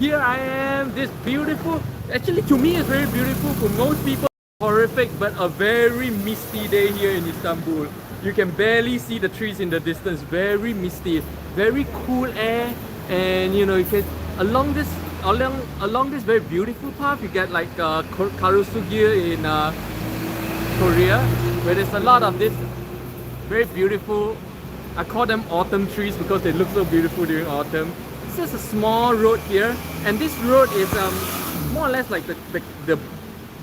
Here I am, this beautiful, actually to me it's very beautiful, for most people horrific, but a very misty day here in Istanbul. You can barely see the trees in the distance, very misty, very cool air, and you know, you can, along this very beautiful path, you get like Karusugir in Korea, where there's a lot of this very beautiful, I call them autumn trees because they look so beautiful during autumn. It's just a small road here, and this road is more or less like the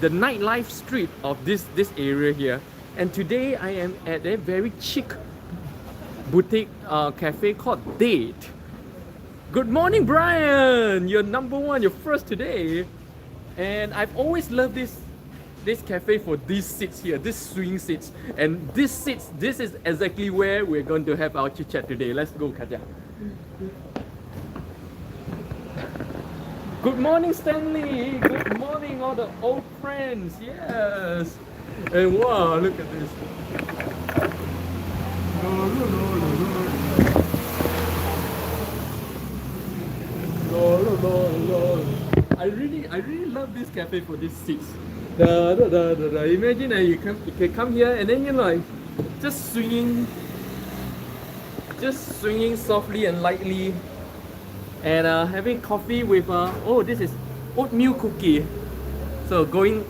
nightlife street of this area here. And today I am at a very chic boutique cafe called Date. Good morning, Brian! You're number one, you're first today. And I've always loved this cafe for these seats here, these swing seats. And these seats, this is exactly where we're going to have our chit chat today. Let's go, Katja. Good morning, Stanley. Good morning, all the old friends. Yes. And wow, look at this. I really love this cafe for these seats. Imagine that you can come here and then you're like just swinging softly and lightly, and having coffee with oh, this is oatmeal cookie. So going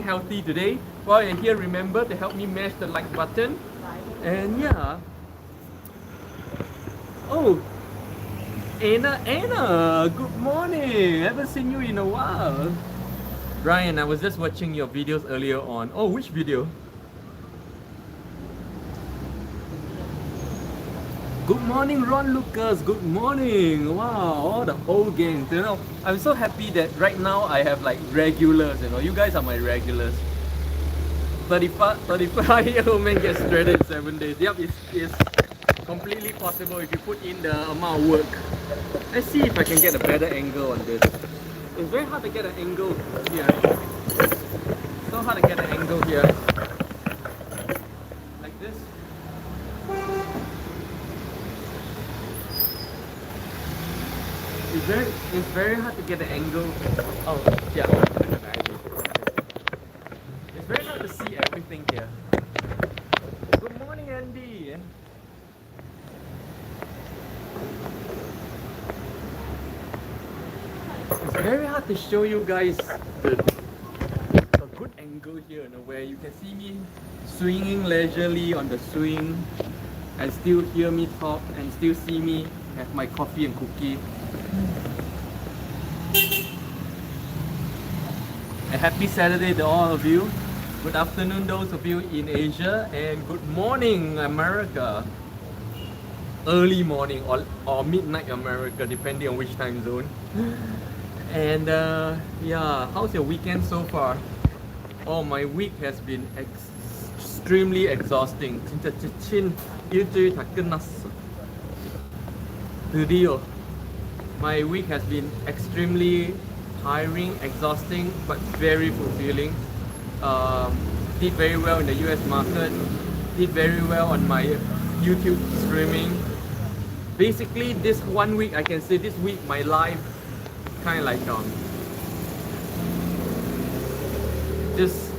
healthy today. While you're here, remember to help me mash the like button. And yeah. Oh, Anna, good morning. Haven't seen you in a while. Brian, I was just watching your videos earlier on. Oh, which video? Good morning, Ron Lucas. Good morning. Wow, all the old gangs. You know, I'm so happy that right now I have like regulars. You know, you guys are my regulars. 35-year-old man gets shredded in 7 days. Yep, it's completely possible if you put in the amount of work. Let's see if I can get a better angle on this. It's very hard to get an angle here. So hard to get an angle here. Like this. It's very hard to get an angle. Oh, yeah. It's very hard to see everything here. Good morning, Andy. It's very hard to show you guys a good angle here, you know, where you can see me swinging leisurely on the swing and still hear me talk and still see me have my coffee and cookie. A happy Saturday to all of you. Good afternoon those of you in Asia, and good morning America. Early morning or midnight America, depending on which time zone. And yeah, how's your weekend so far? Oh, my week has been extremely exhausting. 진짜 지친 일주일 다 끝났어. 드디어. My week has been extremely tiring, exhausting, but very fulfilling. Did very well in the US market. Did very well on my YouTube streaming. Basically, this 1 week, I can say this week my life kind of like just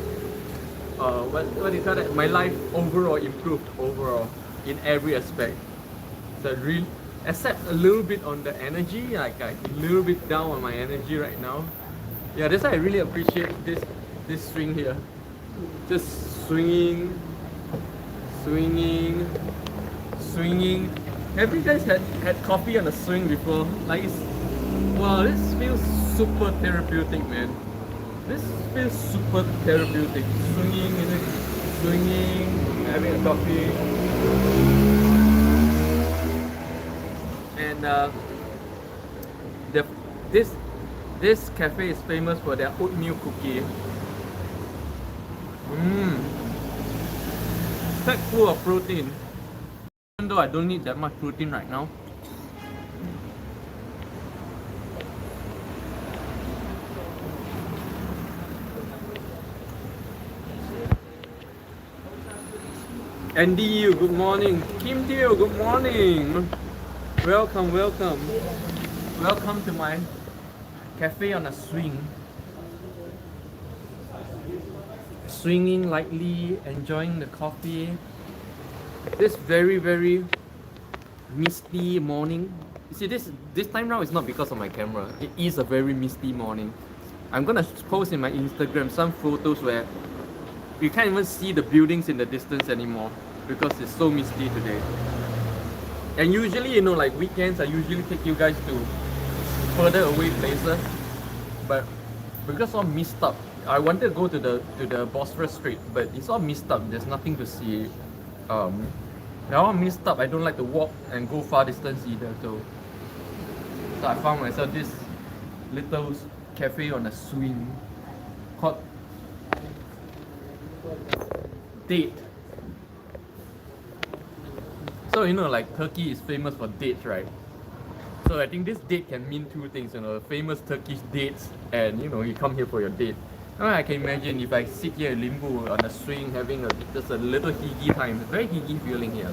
what do you call it? My life overall improved overall in every aspect. So real, except a little bit on the energy, like a little bit down on my energy right now. Yeah, that's why I really appreciate this swing here. Just swinging. Have you guys had coffee on a swing before? Like, wow, this feels super therapeutic, man. This feels super therapeutic. Swinging, having a coffee. And this cafe is famous for their oatmeal cookie. Packed full of protein. Even though I don't need that much protein right now. Andy, good morning. Kim Teo, good morning. Welcome to my cafe on a swing. Swinging lightly, enjoying the coffee. This very, very misty morning. You see, this time now is not because of my camera. It is a very misty morning. I'm gonna post in my Instagram some photos where you can't even see the buildings in the distance anymore because it's so misty today. And usually, you know, like weekends, I usually take you guys to further away places, but because all mist up, I wanted to go to the Bosphorus Strait, but it's all mist up. There's nothing to see. They're all mist up. I don't like to walk and go far distance either. So I found myself this little cafe on a swing called Date. So you know, like Turkey is famous for dates, right? So I think this date can mean two things, you know, famous Turkish dates, and you know, you come here for your date. Now I can imagine if I sit here in Limpeh on a swing having just a little higgy time. It's very higgy feeling here.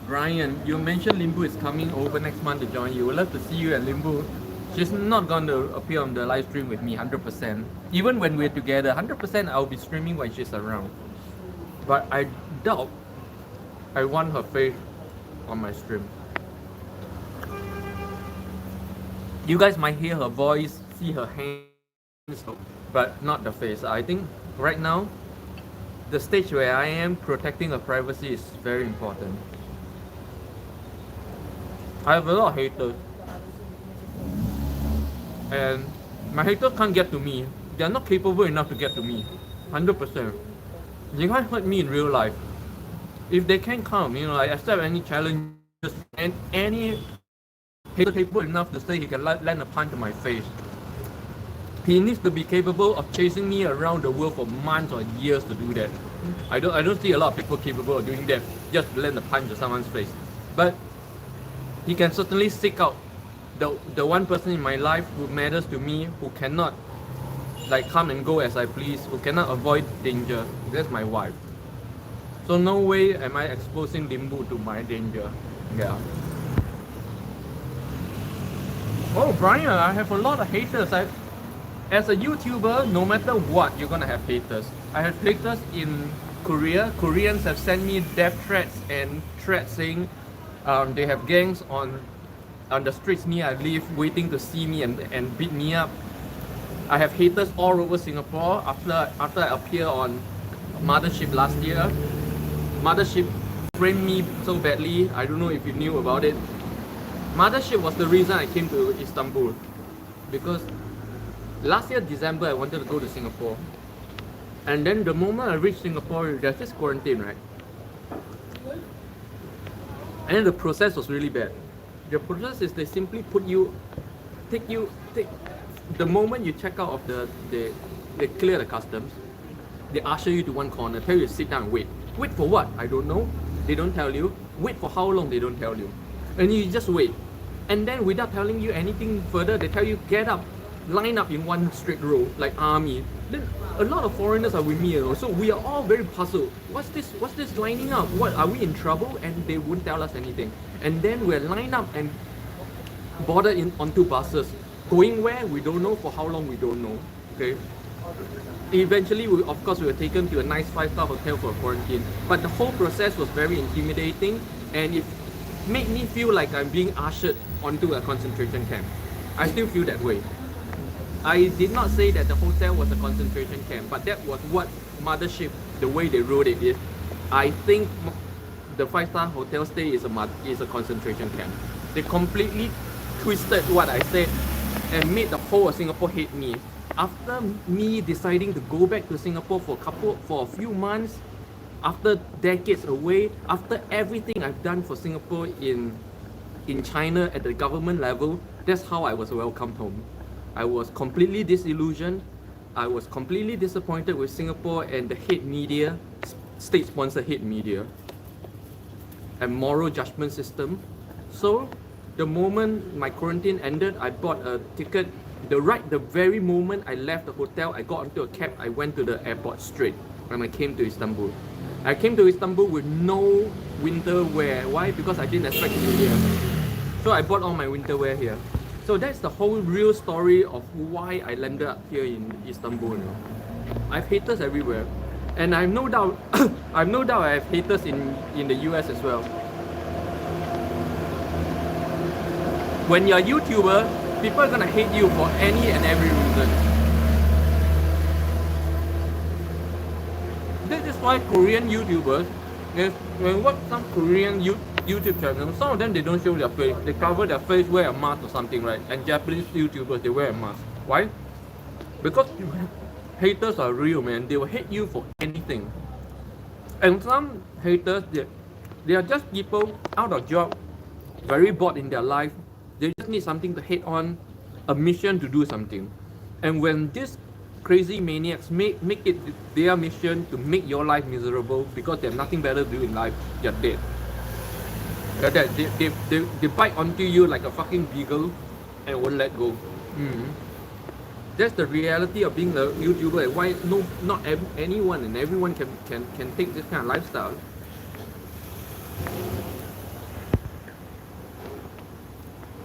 Brian, you mentioned Limpeh is coming over next month to join you. We'd love to see you at Limpeh. She's not going to appear on the live stream with me 100%. Even when we're together, 100% I'll be streaming when she's around. But I doubt I want her face on my stream. You guys might hear her voice, see her hands, but not the face. I think right now, the stage where I am protecting her privacy is very important. I have a lot of haters, and my haters can't get to me. They are not capable enough to get to me, 100%. They can't hurt me in real life. If they can come, you know, I accept any challenges, and any hater capable enough to say he can land a punch to my face. He needs to be capable of chasing me around the world for months or years to do that. I don't see a lot of people capable of doing that just to land a punch to someone's face. But he can certainly seek out the one person in my life who matters to me, who cannot like come and go as I please, who cannot avoid danger. That's my wife. So no way am I exposing Limpeh to my danger. Yeah. Oh, Brian, I have a lot of haters. As a YouTuber, no matter what, you're gonna have haters. I have haters in Korea. Koreans have sent me death threats and threats saying they have gangs on the streets near I live waiting to see me and beat me up. I have haters all over Singapore after I appeared on Mothership last year. Mothership framed me so badly. I don't know if you knew about it. Mothership was the reason I came to Istanbul, because last year December I wanted to go to Singapore, and then the moment I reached Singapore, there's this quarantine, right? And then the process was really bad. The process is they simply take the moment you check out of they clear the customs, they usher you to one corner, tell you to sit down and wait. Wait for what? I don't know. They don't tell you. Wait for how long? They don't tell you. And you just wait. And then without telling you anything further, they tell you get up, line up in one straight row like army. Then a lot of foreigners are with me, so we are all very puzzled. What's this lining up? What, are we in trouble? And they wouldn't tell us anything. And then we're lined up and boarded onto buses. Going where? We don't know. For how long? We don't know. Okay. Eventually, we were taken to a nice 5-star hotel for a quarantine. But the whole process was very intimidating, and it made me feel like I'm being ushered onto a concentration camp. I still feel that way. I did not say that the hotel was a concentration camp, but that was what Mothership, the way they wrote it is. I think the 5-star hotel stay is a concentration camp. They completely twisted what I said and made the whole of Singapore hate me. After me deciding to go back to Singapore for a few months, after decades away, after everything I've done for Singapore in China at the government level, that's how I was welcomed home. I was completely disillusioned. I was completely disappointed with Singapore and the hate media, state-sponsored hate media, and moral judgment system. So the moment my quarantine ended, I bought a ticket. The very moment I left the hotel, I got onto a cab, I went to the airport straight when I came to Istanbul. I came to Istanbul with no winter wear. Why? Because I didn't expect to be here. So I bought all my winter wear here. So that's the whole real story of why I landed up here in Istanbul. You know. I have haters everywhere, and I have no doubt, I have haters in the US as well. When you're a YouTuber, people are gonna hate you for any and every reason. This is why Korean YouTubers, when watch some Korean YouTube channels, some of them they don't show their face. They cover their face, wear a mask or something, right? And Japanese YouTubers, they wear a mask. Why? Because haters are real, man. They will hate you for anything. And some haters, they are just people out of job, very bored in their life. They just need something to hate on, a mission to do something. And when these crazy maniacs make it their mission to make your life miserable because they have nothing better to do in life, you're dead. You're dead. They bite onto you like a fucking beagle and won't let go. That's the reality of being a YouTuber, and why not anyone and everyone can take this kind of lifestyle.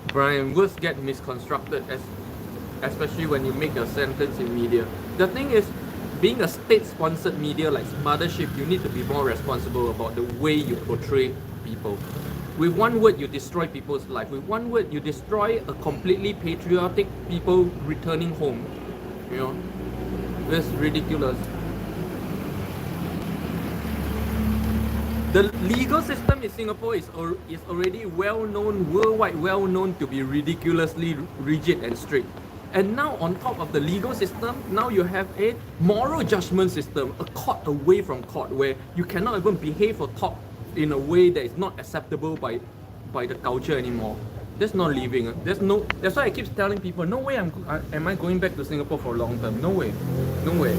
Brian, words get misconstructed, especially when you make a sentence in media. The thing is, being a state-sponsored media like Mothership, you need to be more responsible about the way you portray people. With one word, you destroy people's life. With one word, you destroy a completely patriotic people returning home. You know, that's ridiculous. The legal system in Singapore is already well-known, worldwide well-known to be ridiculously rigid and strict. And now on top of the legal system, now you have a moral judgment system, a court away from court, where you cannot even behave or talk in a way that is not acceptable by the culture anymore. That's not living. That's why I keep telling people, no way am I going back to Singapore for long term. No way. No way.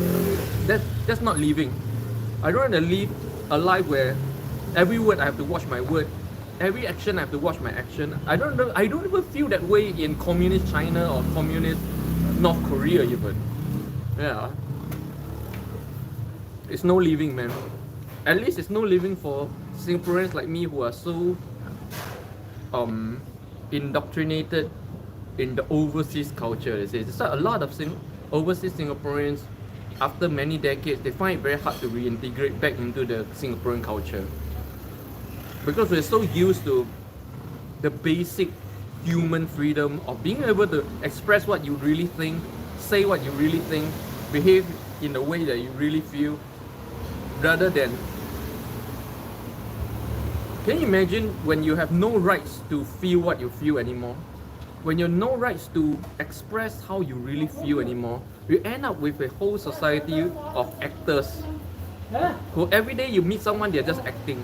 That's not living. I don't want to live a life where every word I have to watch my word, every action I have to watch my action. I don't even feel that way in communist China or communist North Korea even. Yeah. It's no living, man. At least it's no living for Singaporeans like me who are so indoctrinated in the overseas culture. It's like a lot of overseas Singaporeans, after many decades, they find it very hard to reintegrate back into the Singaporean culture. Because we're so used to the basic human freedom of being able to express what you really think, say what you really think, behave in the way that you really feel, rather than... Can you imagine when you have no rights to feel what you feel anymore? When you have no rights to express how you really feel anymore, you end up with a whole society of actors who every day you meet someone, they're just acting.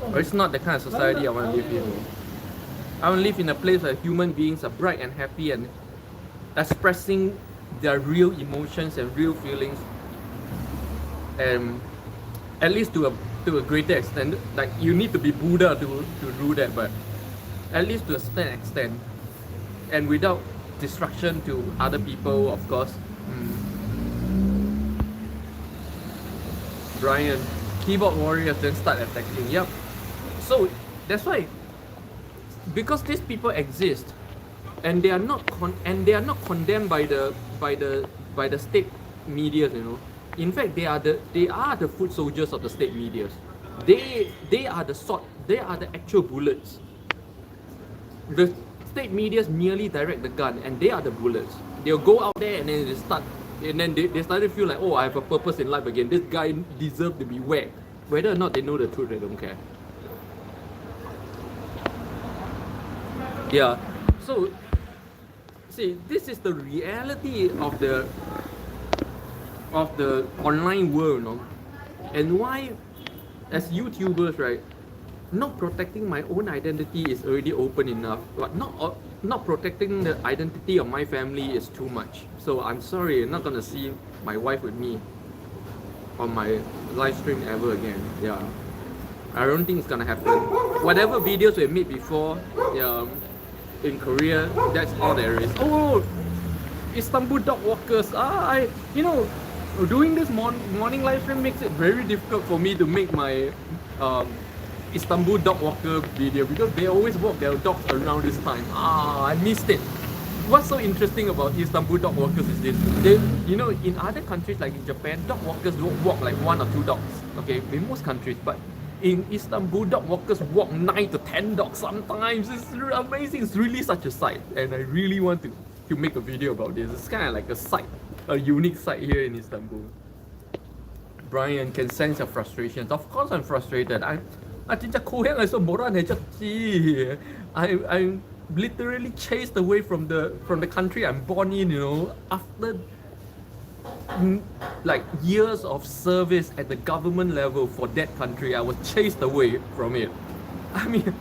But it's not the kind of society I want to live in. I want to live in a place where human beings are bright and happy and expressing their real emotions and real feelings, and at least to a greater extent. Like, you need to be Buddha to do that, but at least to a certain extent, and without destruction to other people, of course. Brian, keyboard warriors then start attacking. Yep. So that's why, because these people exist, and they are not condemned by the state media, you know. In fact, they are the foot soldiers of the state media. They are the sword. They are the actual bullets. The state media merely direct the gun, and they are the bullets. They'll go out there and then they start to feel like, oh, I have a purpose in life again. This guy deserves to be whacked. Whether or not they know the truth, they don't care. Yeah. So, see, this is the reality of the online world, you know? And why, as YouTubers, right, not protecting my own identity is already open enough, but not protecting the identity of my family is too much. So I'm sorry, you're not gonna see my wife with me on my live stream ever again. Yeah, I don't think it's gonna happen. Whatever videos we made before, in Korea, that's all there is. Oh, Istanbul dog walkers. Doing this morning live stream makes it very difficult for me to make my Istanbul dog walker video because they always walk their dogs around this time. I missed it. What's so interesting about Istanbul dog walkers is this. They, you know, in other countries like in Japan, dog walkers don't walk like 1 or 2 dogs. Okay, in most countries, but in Istanbul, dog walkers walk 9 to 10 dogs sometimes. It's amazing. It's really such a sight, and I really want to make a video about this. It's kind of like a sight, a unique sight here in Istanbul. Brian can sense your frustrations. Of course, I'm frustrated. I literally chased away from the country I'm born in. You know, after like years of service at the government level for that country, I was chased away from it. I mean,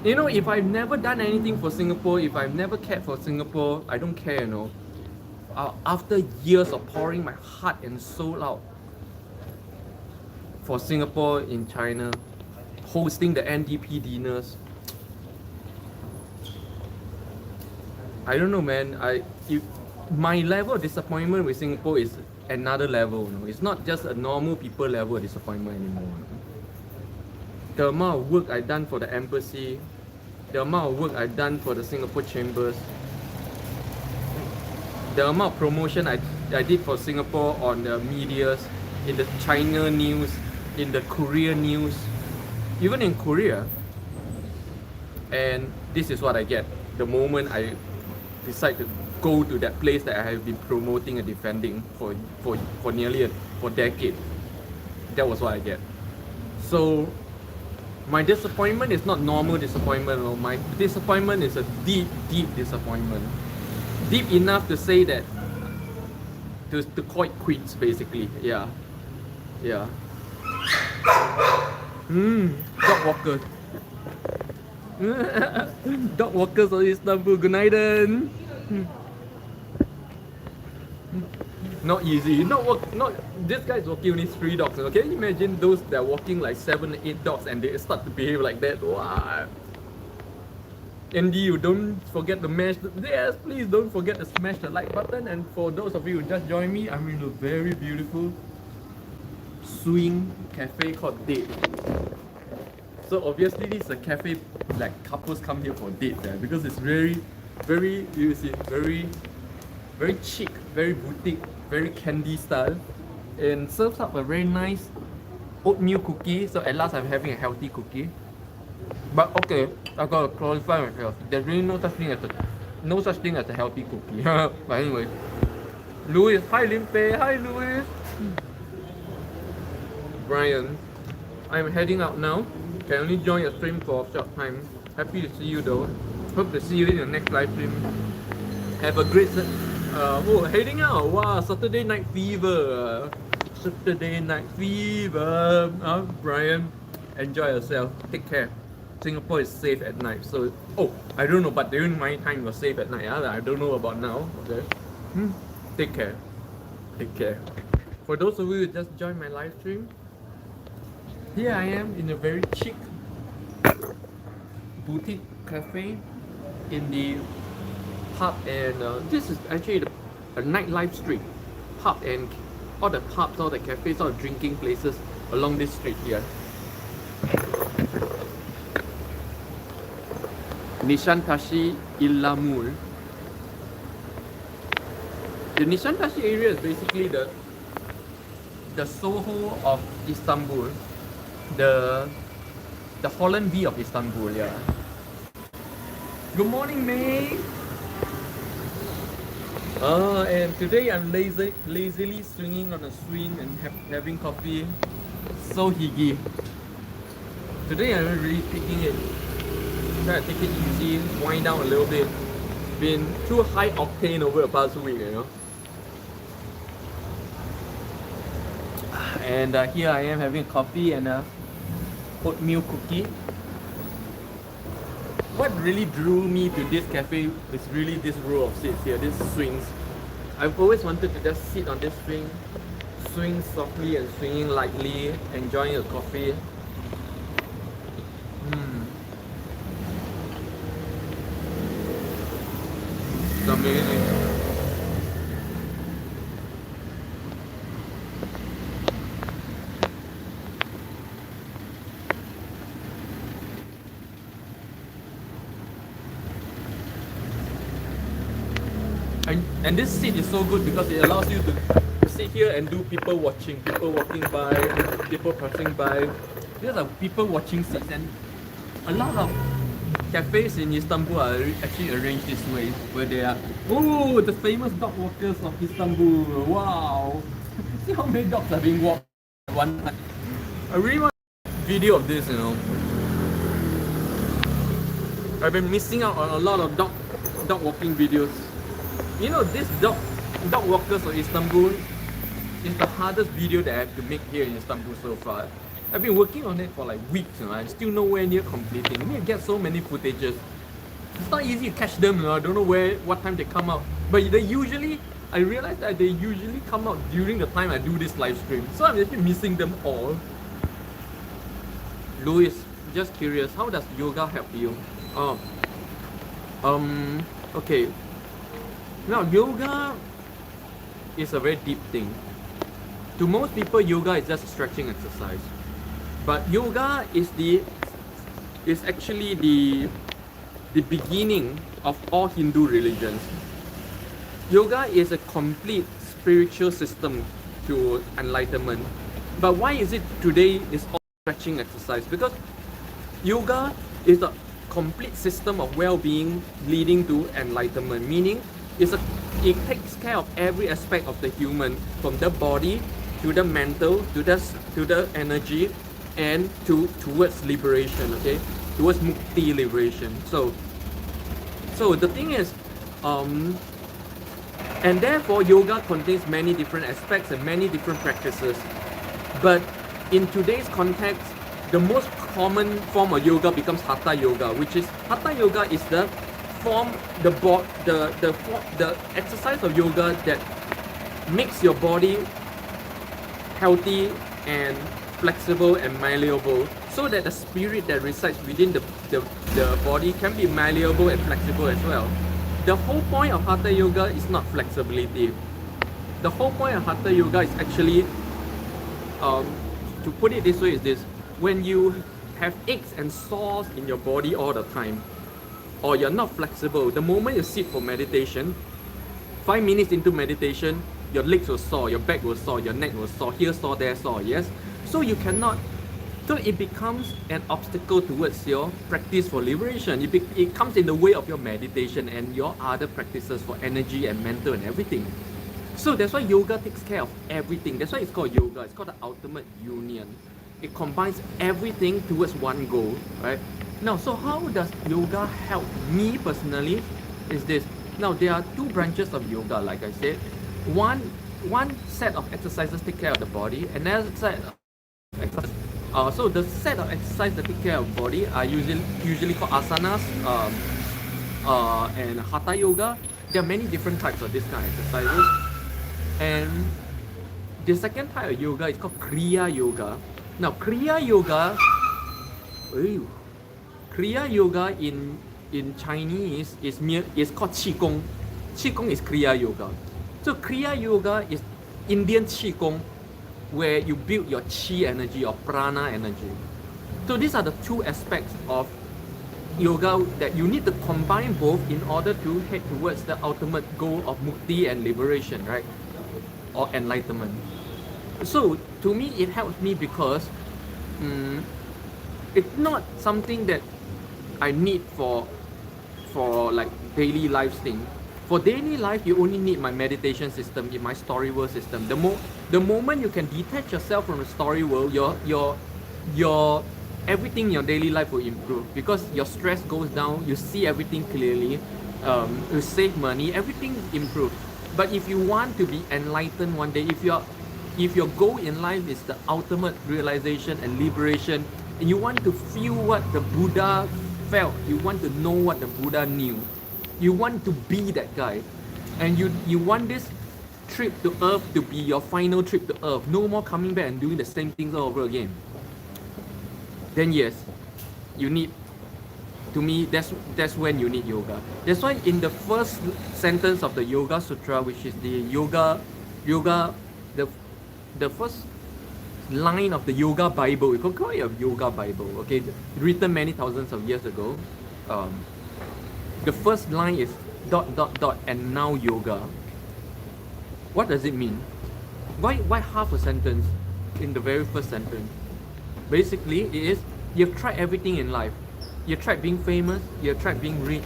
you know, if I've never done anything for Singapore, if I've never cared for Singapore, I don't care, you know. After years of pouring my heart and soul out for Singapore in China, hosting the NDP dinners, I don't know, man. My level of disappointment with Singapore is another level. You know? It's not just a normal people level of disappointment anymore. You know? The amount of work I've done for the embassy, the amount of work I've done for the Singapore chambers, the amount of promotion I did for Singapore on the medias, in the China news, in the Korea news, even in Korea. And this is what I get the moment I decide to go to that place that I have been promoting and defending for nearly for a decade. That was what I get. So my disappointment is not normal disappointment. No. My disappointment is a deep, deep disappointment. Deep enough to say that, to call it quits, basically. Yeah. Yeah. Dog walker. Dog walkers of Istanbul. Günaydın. Not easy. This guy's walking only 3 dogs. Okay, can you imagine those that are walking like 7, 8 dogs and they start to behave like that? Wow. Andy, you don't forget to mash yes, please don't forget to smash the like button. And for those of you who just joined me, I'm in a very beautiful swing cafe called Date. So obviously this is a cafe like couples come here for dates, because it's very you see, very chic, very boutique, very candy style, and serves up a very nice oatmeal cookie. So at last I'm having a healthy cookie. But okay, I gotta qualify myself. There's really no such thing as a healthy cookie. But anyway, Louis, hi Limpeh, hi Louis. Brian, I'm heading out now. Can only join your stream for a short time. Happy to see you though. Hope to see you in your next live stream. Have a great heading out. Wow, Saturday Night Fever. Saturday Night Fever. Brian, enjoy yourself. Take care. Singapore is safe at night. So, I don't know, but during my time it was safe at night. I don't know about now. Okay. Take care. Take care. For those of you who just joined my live stream, here I am in a very chic boutique cafe in the pub, and this is actually a nightlife street. Pub and all the pubs, all the cafes, all the drinking places along this street here. Nishantasi Illamul. The Nishantasi area is basically the Soho of Istanbul, the Holland V of Istanbul. Yeah. Good morning, May. And today I'm lazily swinging on a swing and having coffee. So higgy. Today I'm really taking it. Try to take it easy, wind down a little bit. Been too high octane over the past week, you know. And here I am having coffee and a oatmeal cookie. What really drew me to this cafe is really this row of seats here, these swings. I've always wanted to just sit on this swing, swing softly and swinging lightly, enjoying a coffee. It's amazing. And this seat is so good because it allows you to sit here and do people watching, people walking by, people passing by. These are people watching seats, and a lot of cafes in Istanbul are actually arranged this way, where they are, oh, the famous dog walkers of Istanbul. Wow. See how many dogs are being walked at one time. I really want a video of this, you know. I've been missing out on a lot of dog walking videos. You know, this dog walkers of Istanbul is the hardest video that I have to make here in Istanbul so far. I've been working on it for like weeks, you know. I'm still nowhere near completing. I mean, I get so many footages. It's not easy to catch them, you know. I don't know what time they come out. But I realize that they usually come out during the time I do this live stream. So I'm actually missing them all. Louis, just curious, how does yoga help you? Oh, okay. Now, yoga is a very deep thing. To most people, yoga is just a stretching exercise. But yoga is actually the beginning of all Hindu religions. Yoga is a complete spiritual system to enlightenment. But why is it today is all stretching exercise? Because yoga is a complete system of well-being leading to enlightenment, meaning it takes care of every aspect of the human, from the body to the mental to the energy, and towards liberation, okay, towards mukti, liberation. So the thing is, and therefore yoga contains many different aspects and many different practices. But in today's context, the most common form of yoga becomes hatha yoga, which is hatha yoga is the exercise of yoga that makes your body healthy and flexible and malleable, so that the spirit that resides within the body can be malleable and flexible as well. The whole point of hatha yoga is not flexibility. The whole point of hatha yoga is actually, to put it this way, is this: when you have aches and sores in your body all the time, or you're not flexible, the moment you sit for meditation, 5 minutes into meditation, your legs will sore, your back will sore, your neck will sore, here sore, there sore, yes? So it becomes an obstacle towards your practice for liberation. It comes in the way of your meditation and your other practices for energy and mental and everything. So that's why yoga takes care of everything. That's why it's called yoga. It's called the ultimate union. It combines everything towards one goal, right? Now, so how does yoga help me personally? Is this. Now, there are two branches of yoga, like I said. One set of exercises take care of the body, and another set of exercises. So the set of exercises that take care of the body are usually called asanas and hatha yoga. There are many different types of this kind of exercises. And the second type of yoga is called Kriya Yoga. Now, Kriya Yoga in Chinese is called Qigong. Qigong is Kriya Yoga. So Kriya Yoga is Indian Qigong, where you build your Qi energy or prana energy. So these are the two aspects of yoga that you need to combine both in order to head towards the ultimate goal of mukti and liberation, right? Or enlightenment. So to me, it helps me because it's not something that I need for like daily life thing. For daily life, you only need my meditation system, in my story world system. The moment you can detach yourself from the story world, your everything in your daily life will improve, because your stress goes down, you see everything clearly, you save money, everything improves. But if you want to be enlightened one day, if your goal in life is the ultimate realization and liberation, and you want to feel what the Buddha felt, you want to know what the Buddha knew, you want to be that guy, and you want this trip to earth to be your final trip to earth, no more coming back and doing the same things all over again, then yes, you need, to me, that's when you need yoga. That's why in the first sentence of the Yoga Sutra, which is the the first line of the Yoga Bible, we could call it a Yoga Bible, okay, written many thousands of years ago. The first line is and now yoga. What does it mean? Why half a sentence in the very first sentence? Basically, it is you've tried everything in life. You've tried being famous, you've tried being rich,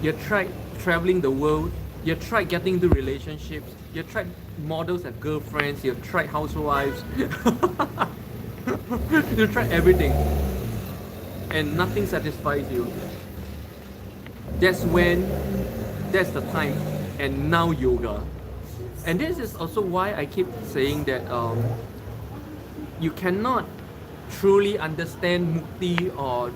you've tried traveling the world, you've tried getting into relationships, you've tried models and girlfriends, you've tried housewives. You've tried everything. And nothing satisfies you. That's the time. And now yoga. And this is also why I keep saying that you cannot truly understand mukti or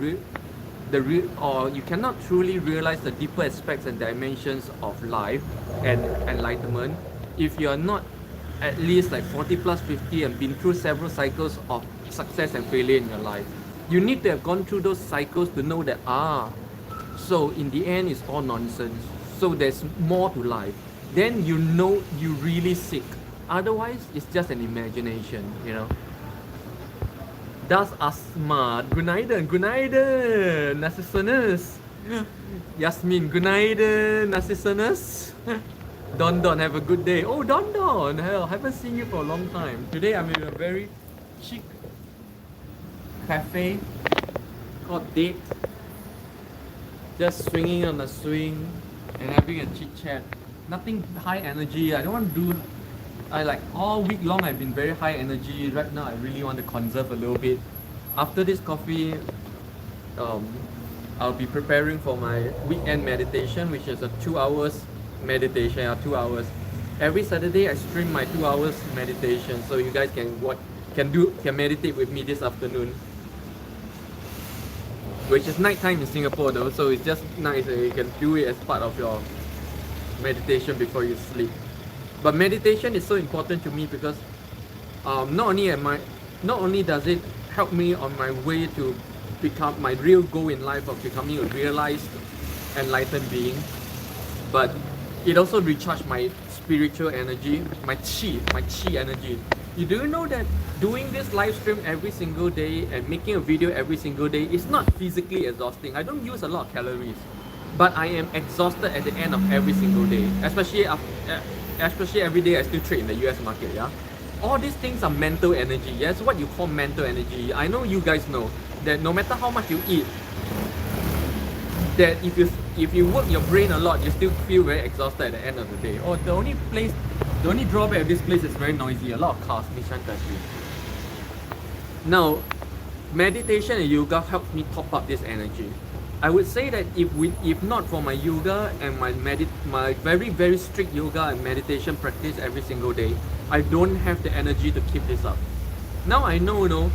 you cannot truly realize the deeper aspects and dimensions of life and enlightenment if you are not at least like 40 plus 50 and been through several cycles of success and failure in your life. You need to have gone through those cycles to know that so in the end it's all nonsense. So there's more to life. Then you know you really sick. Otherwise it's just an imagination, you know. Das Asma, günaydın, nasılsınız? Yasmin, günaydın, nasılsınız? Don, have a good day. Oh, Don, hell, haven't seen you for a long time. Today I'm in a very chic cafe called Date. Just swinging on a swing and having a chit chat. Nothing high energy. I don't want to do. I like all week long I've been very high energy. Right now I really want to conserve a little bit. After this coffee, I'll be preparing for my weekend meditation, which is a 2 hours meditation. 2 hours. Every Saturday I stream my 2 hours meditation, so you guys can meditate with me this afternoon. Which is nighttime in Singapore though, so it's just nice that you can do it as part of your meditation before you sleep. But meditation is so important to me because not only does it help me on my way to become my real goal in life of becoming a realized, enlightened being, but it also recharges my spiritual energy, my chi energy. You do know that doing this live stream every single day and making a video every single day is not physically exhausting. I don't use a lot of calories, but I am exhausted at the end of every single day, especially every day I still trade in the US market, yeah? All these things are mental energy, yes? What you call mental energy. I know you guys know that no matter how much you eat, that if you work your brain a lot, you still feel very exhausted at the end of the day. Oh, the only drawback of this place is very noisy, a lot of cars, Nishan Tashi. Now, meditation and yoga helps me top up this energy. I would say that if not for my yoga and my very very strict yoga and meditation practice every single day, I don't have the energy to keep this up. Now I know,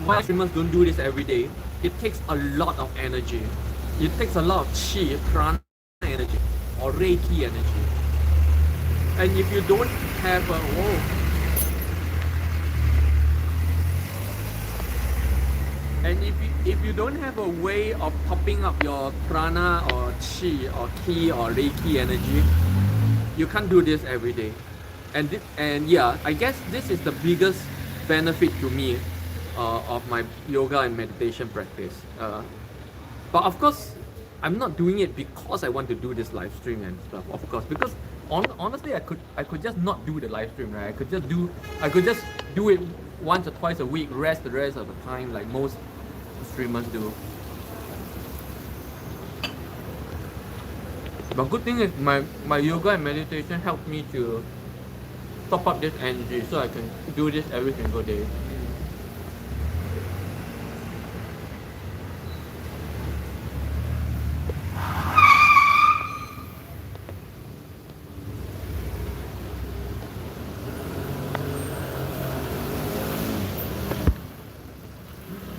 why streamers don't do this every day. It takes a lot of energy. It takes a lot of chi, prana energy, or reiki energy. And if you don't have if you don't have a way of topping up your prana or chi or ki or reiki energy, you can't do this every day. And yeah, I guess this is the biggest benefit to me of my yoga and meditation practice. But of course, I'm not doing it because I want to do this live stream and stuff. Of course, because honestly, I could just not do the live stream, right? I could just do it once or twice a week, rest the rest of the time, like most streamers do. But good thing is my yoga and meditation helped me to top up this energy, so I can do this every single day.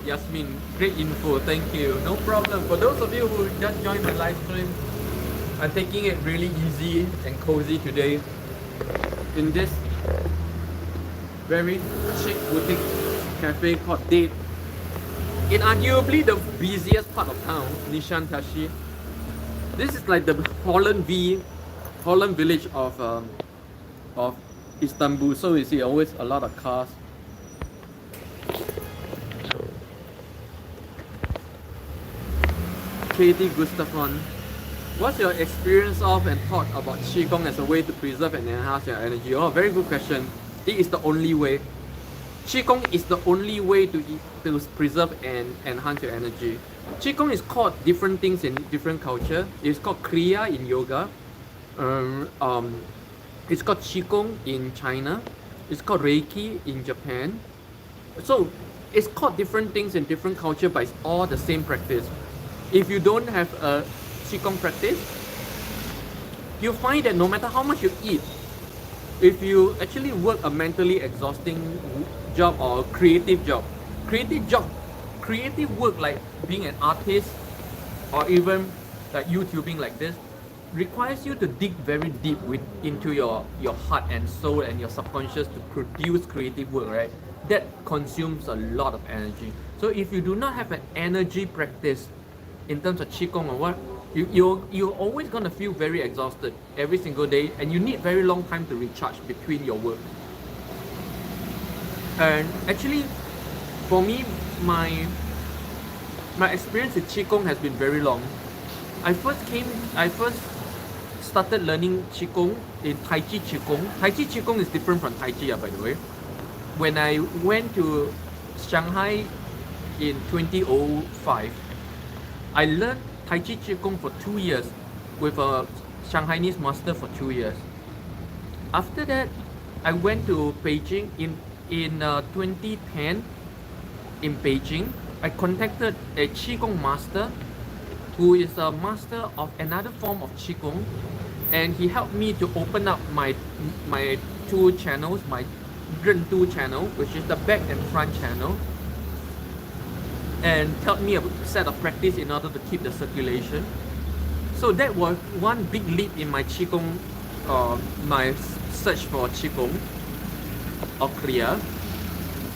Yasmin, great info, thank you. No problem. For those of you who just joined my live stream, I'm taking it really easy and cozy today in this very chic boutique cafe called Date. In arguably the busiest part of town, Nishan Tashi. This is like the Holland village of Istanbul. So you see always a lot of cars. Katie Gustafsson, What's your experience of and thought about Qigong as a way to preserve and enhance your energy? Oh, very good question. It is the only way. Qigong is the only way to preserve and enhance your energy. Qigong is called different things in different culture. It's called Kriya in yoga. It's called Qigong in China. It's called Reiki in Japan. So it's called different things in different culture, but it's all the same practice. If you don't have a Qigong practice, you find that no matter how much you eat, if you actually work a mentally exhausting job or creative work like being an artist or even like YouTubing like this, requires you to dig very deep into your heart and soul and your subconscious to produce creative work, right? That consumes a lot of energy. So if you do not have an energy practice in terms of Qigong or what, you're always gonna feel very exhausted every single day, and you need very long time to recharge between your work. And actually, for me, my experience with Qigong has been very long. I first started learning Qigong in Tai Chi Qigong. Tai Chi Qigong is different from Tai Chi, by the way. When I went to Shanghai in 2005, I learned Tai Chi Qigong for 2 years with a Shanghainese master for 2 years. After that, I went to Beijing in 2010. In Beijing, I contacted a Qigong master who is a master of another form of Qigong, and he helped me to open up my two channels, my Ren Tu channel, which is the back and front channel, and taught me a set of practice in order to keep the circulation. So that was one big leap in my Qigong, my search for Qigong or Kriya,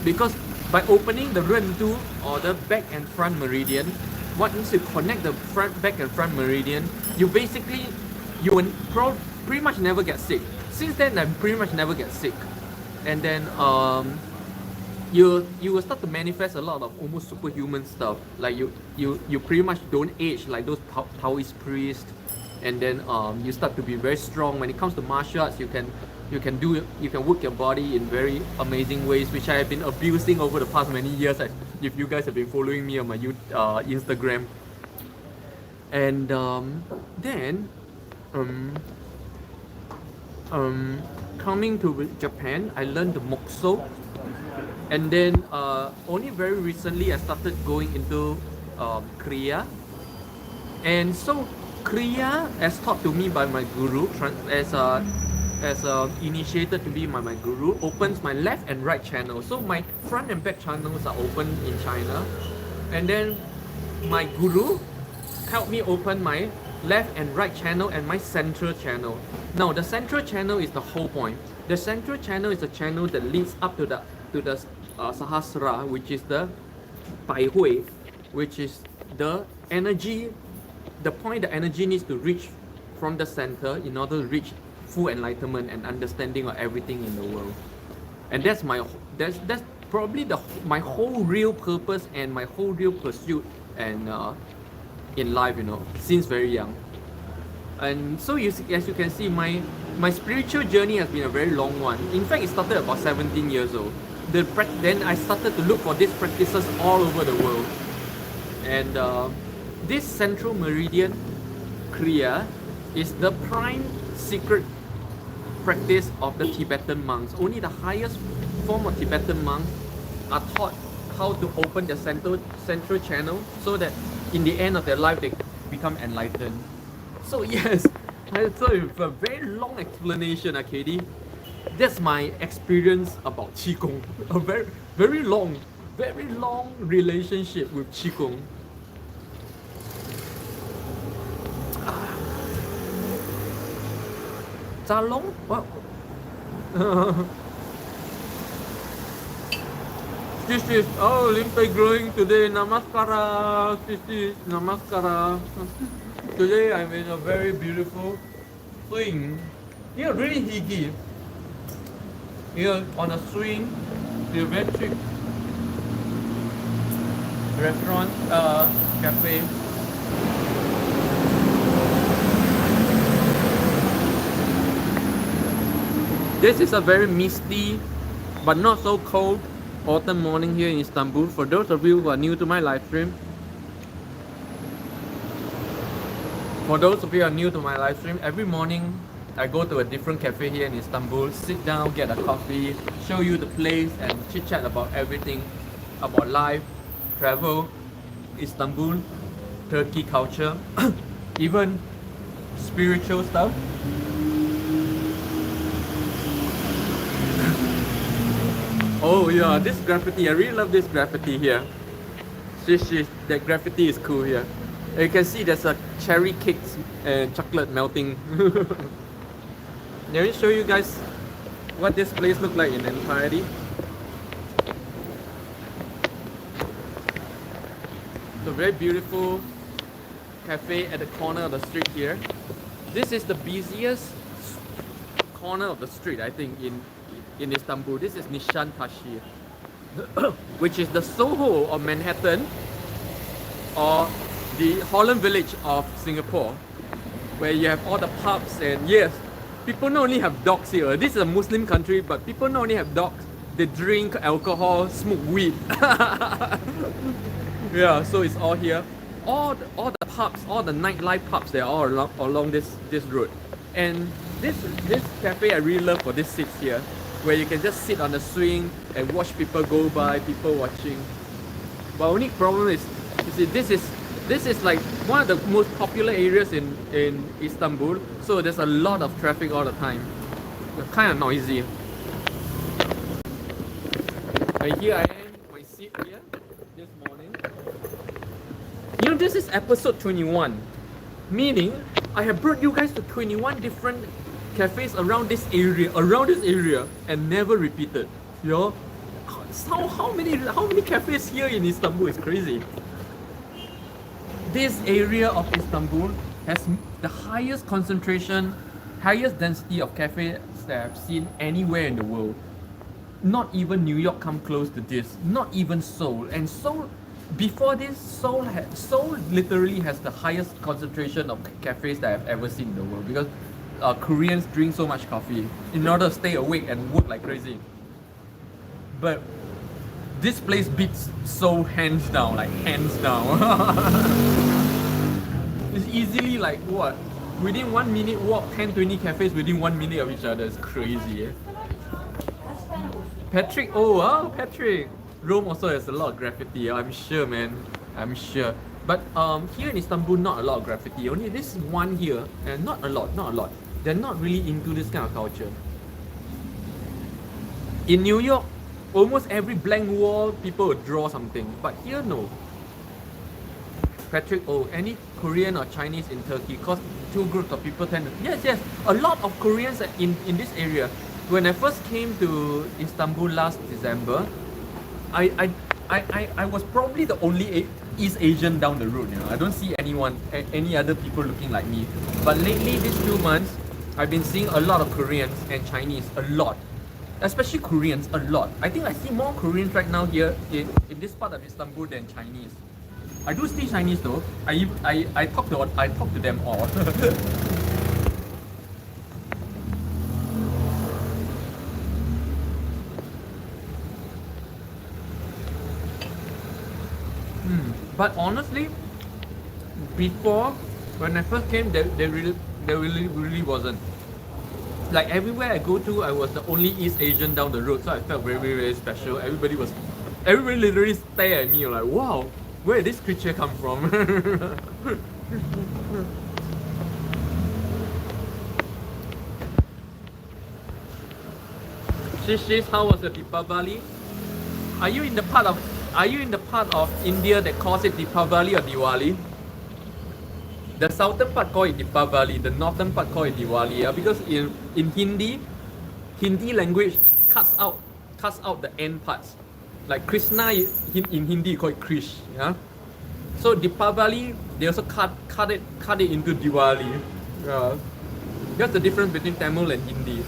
because by opening the Ren Tu or the back and front meridian, once you connect the back and front meridian, you will pretty much never get sick. Since then, I pretty much never get sick, and then you will start to manifest a lot of almost superhuman stuff. Like you pretty much don't age like those Taoist priests, and then you start to be very strong. When it comes to martial arts, you can work your body in very amazing ways, which I have been abusing over the past many years. If you guys have been following me on my Instagram, and then coming to Japan, I learned the Mokuso, and then only very recently I started going into Kriya, and so Kriya, as taught to me by my guru, as initiated to be my guru, opens my left and right channel. So my front and back channels are open in China, and then my guru helped me open my left and right channel and my central channel. Now the central channel is the whole point. The central channel is the channel that leads up to the Sahasrara, which is the Bai Hui, which is the energy, the point the energy needs to reach from the center in order to reach full enlightenment and understanding of everything in the world. And that's probably my whole real purpose and my whole real pursuit and in life, since very young. And so as you can see, my spiritual journey has been a very long one. In fact, it started about 17 years old. Then I started to look for these practices all over the world. And this central meridian Kriya is the prime secret practice of the Tibetan monks. Only the highest form of Tibetan monks are taught how to open the central channel so that in the end of their life they become enlightened. So yes, so with a very long explanation, Katie, that's my experience about Qigong. A very long relationship with Qigong. Zalong? What? This is Limpeh growing today. Namaskara. This is Namaskara. Today I'm in a very beautiful swing. Here really higgy. Here on a swing, the very cheap restaurant, cafe. This is a very misty, but not so cold autumn morning here in Istanbul. For those of you who are new to my live stream, every morning I go to a different cafe here in Istanbul, sit down, get a coffee, show you the place and chit chat about everything, about life, travel, Istanbul, Turkey culture, even spiritual stuff. Oh yeah, this graffiti, I really love this graffiti here. That graffiti is cool here. And you can see there's a cherry cakes and chocolate melting. Let me show you guys what this place looks like in entirety. It's a very beautiful cafe at the corner of the street here. This is the busiest corner of the street, I think, in Istanbul. This is Nişantaşı, which is the Soho of Manhattan, or the Holland Village of Singapore, where you have all the pubs. And yes, people not only have dogs here. This is a Muslim country, but people not only have dogs, they drink alcohol, smoke weed. Yeah, so it's all here. All the pubs, all the nightlife pubs, they're all along this road. And this cafe I really love for this seats here, where you can just sit on the swing and watch people go by, people watching. But only problem is, you see, this is like one of the most popular areas in Istanbul, so there's a lot of traffic all the time. It's kind of noisy. And here I am, my seat here, this morning. You know, this is episode 21, meaning I have brought you guys to 21 different cafes around this area, and never repeated. You know, how many cafes here in Istanbul is crazy. This area of Istanbul has the highest concentration, highest density of cafes that I've seen anywhere in the world. Not even New York come close to this. Not even Seoul. And Seoul, before this, Seoul literally has the highest concentration of cafes that I've ever seen in the world, because Koreans drink so much coffee in order to stay awake and work like crazy. But this place beats Seoul hands down, like hands down. It's easily like what? Within 1 minute walk, 10-20 cafes within 1 minute of each other. It's crazy. Patrick, oh wow, Patrick. Rome also has a lot of graffiti, I'm sure, man. I'm sure. But here in Istanbul, not a lot of graffiti. Only this one here, and not a lot. They're not really into this kind of culture. In New York, almost every blank wall, people would draw something. But here, no. Patrick, oh, any Korean or Chinese in Turkey? Because two groups of people tend to... Yes. A lot of Koreans in this area. When I first came to Istanbul last December, I was probably the only East Asian down the road, you know. I don't see any other people looking like me. But lately, these 2 months, I've been seeing a lot of Koreans and Chinese, a lot. Especially Koreans, a lot. I think I see more Koreans right now here in this part of Istanbul than Chinese. I do see Chinese though. I talk to them all. But honestly, before, when I first came, there really wasn't. Like everywhere I go to, I was the only East Asian down the road, so I felt very, very special. Everybody literally stared at me like, wow, where did this creature come from? Shish, how was the Deepavali? Are you in the part of India that calls it Deepavali or Diwali? The southern part call it Deepavali, the northern part call it Diwali. Yeah? Because in Hindi language cuts out the end parts. Like Krishna in Hindi you call it Krish. Yeah? So Deepavali, they also cut it into Diwali. Yeah. That's the difference between Tamil and Hindi.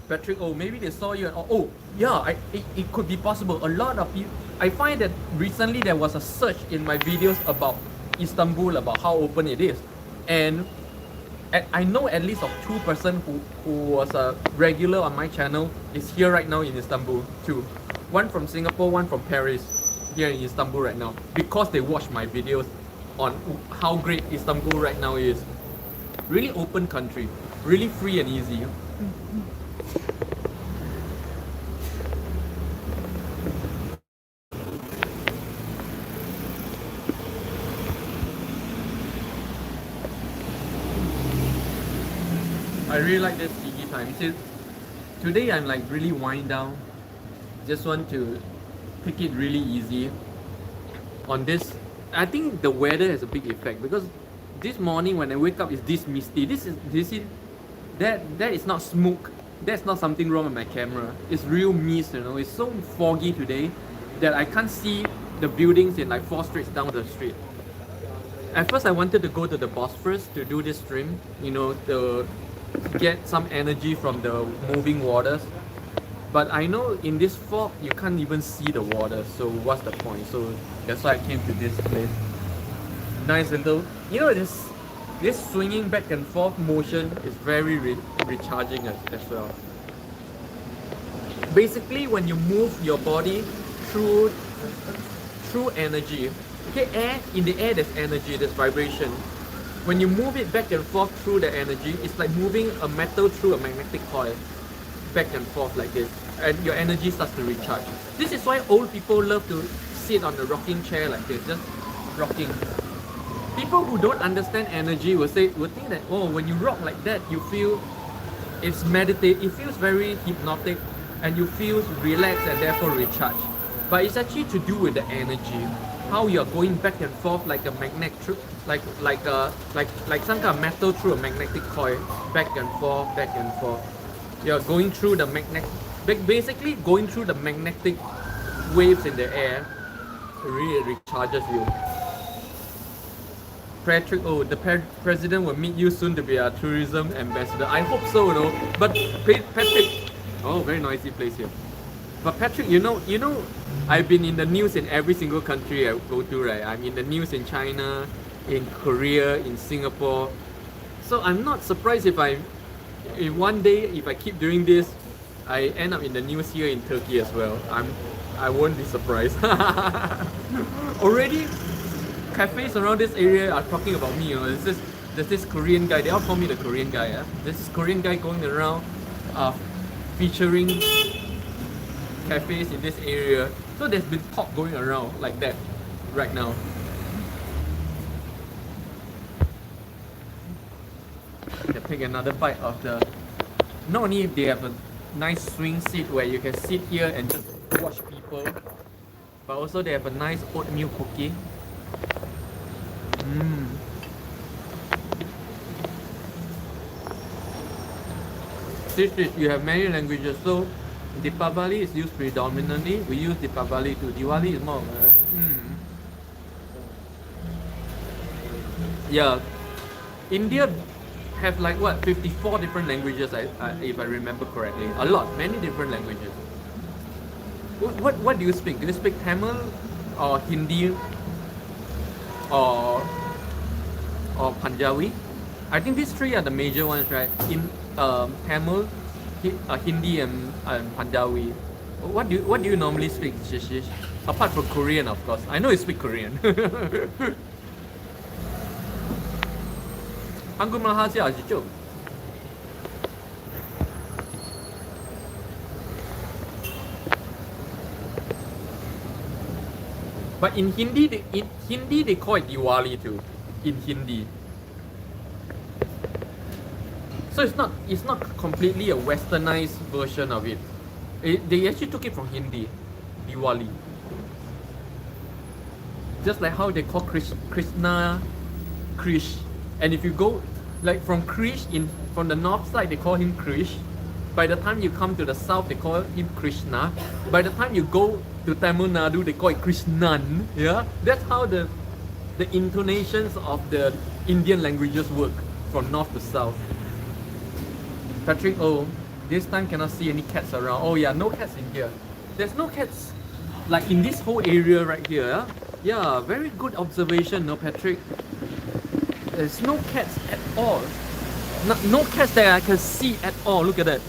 Patrick, oh, maybe they saw you and oh yeah, it could be possible. A lot of people, I find that recently there was a search in my videos about Istanbul, about how open it is. And I know at least of two person who was a regular on my channel is here right now in Istanbul too. One from Singapore, one from Paris, here in Istanbul right now, because they watch my videos on how great Istanbul right now is. Really open country, really free and easy. I really like this tea time. See, today I'm like really wind down. Just want to pick it really easy on this. I think the weather has a big effect because this morning when I wake up it's this misty. This is that is not smoke. That's not something wrong with my camera. It's real mist, you know. It's so foggy today that I can't see the buildings in like 4 streets down the street. At first I wanted to go to the Bosphorus to do this stream, you know, to get some energy from the moving waters. But I know in this fog you can't even see the water, so what's the point? So that's why I came to this place. Nice little, you know, this swinging back and forth motion is very recharging as well. Basically, when you move your body through energy, okay, in the air there's energy, there's vibration. When you move it back and forth through the energy, it's like moving a metal through a magnetic coil, back and forth like this, and your energy starts to recharge. This is why old people love to sit on the rocking chair like this, just rocking. People who don't understand energy will think that, oh, when you rock like that, you feel it's meditate. It feels very hypnotic, and you feel relaxed and therefore recharged. But it's actually to do with the energy, how you're going back and forth like a magnet, like some kind of metal through a magnetic coil, back and forth, back and forth. You're going through the basically going through the magnetic waves in the air. It really recharges you. Patrick, oh, the president will meet you soon to be a tourism ambassador. I hope so, you know. But Patrick, oh, very noisy place here. But Patrick, you know, I've been in the news in every single country I go to, right? I'm in the news in China, in Korea, in Singapore. So I'm not surprised if one day, if I keep doing this, I end up in the news here in Turkey as well. I won't be surprised. Already, cafes around this area are talking about me. You know, there's this Korean guy. They all call me the Korean guy. Yeah? There's this Korean guy going around, featuring cafes in this area. So there's been talk going around like that right now. They take another bite of the. Not only if they have a nice swing seat where you can sit here and just watch people, but also they have a nice oatmeal cookie. You have many languages, so Deepavali is used predominantly. We use Deepavali too. Diwali is more. Yeah, India have like what 54 different languages, if I remember correctly. A lot, many different languages. What do you speak? Do you speak Tamil or Hindi or Punjabi? I think these three are the major ones, right? In Tamil, Hindi and Punjabi. What do you normally speak, Shishish? Apart from Korean, of course. I know you speak Korean. 한국말 하지 아시죠? But in Hindi, they call it Diwali too. In Hindi. So it's not completely a westernized version of it. They actually took it from Hindi, Diwali. Just like how they call Krishna, Krish. And if you go like from Krish from the north side, they call him Krish. By the time you come to the south, they call him Krishna. By the time you go to Tamil Nadu, they call it Krishnan. Yeah, that's how the intonations of the Indian languages work from north to south. Patrick, oh, this time cannot see any cats around. Oh yeah, no cats in here. There's no cats like in this whole area right here. Yeah, very good observation, no, Patrick? There's no cats at all. No cats that I can see at all. Look at that.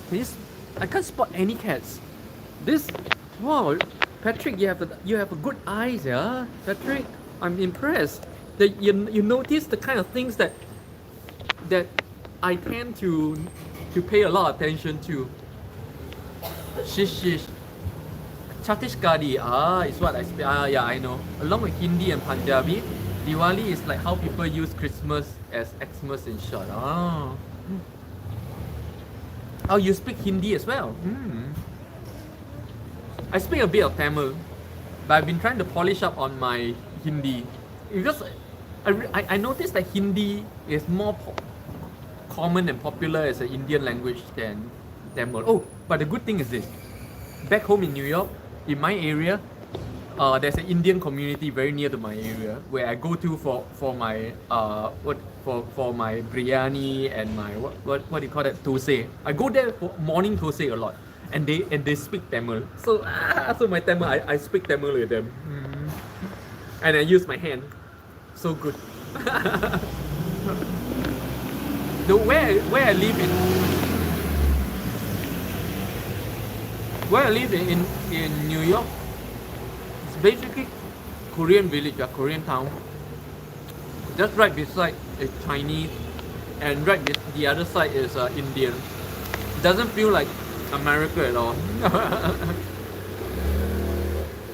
This, I can't spot any cats. This, wow, Patrick, you have a good eyes, yeah, Patrick. I'm impressed. That you notice the kind of things that I tend to pay a lot of attention to. Shish. Chhattisgarhi, is what I speak. Yeah, I know. Along with Hindi and Punjabi, Diwali is like how people use Christmas as Xmas in short. Oh, you speak Hindi as well? I speak a bit of Tamil, but I've been trying to polish up on my Hindi because I noticed that Hindi is more common and popular as an Indian language than Tamil. Oh, but the good thing is this: back home in New York, in my area, there's an Indian community very near to my area where I go to for my for my biryani and my what do you call that, thosai. I go there for morning thosai a lot, and they speak Tamil. So my Tamil, I speak Tamil with them, and I use my hand. So good. The where I live in New York, it's basically Korean village, a Korean town. Just right beside is Chinese, and the other side is Indian. Doesn't feel like America at all.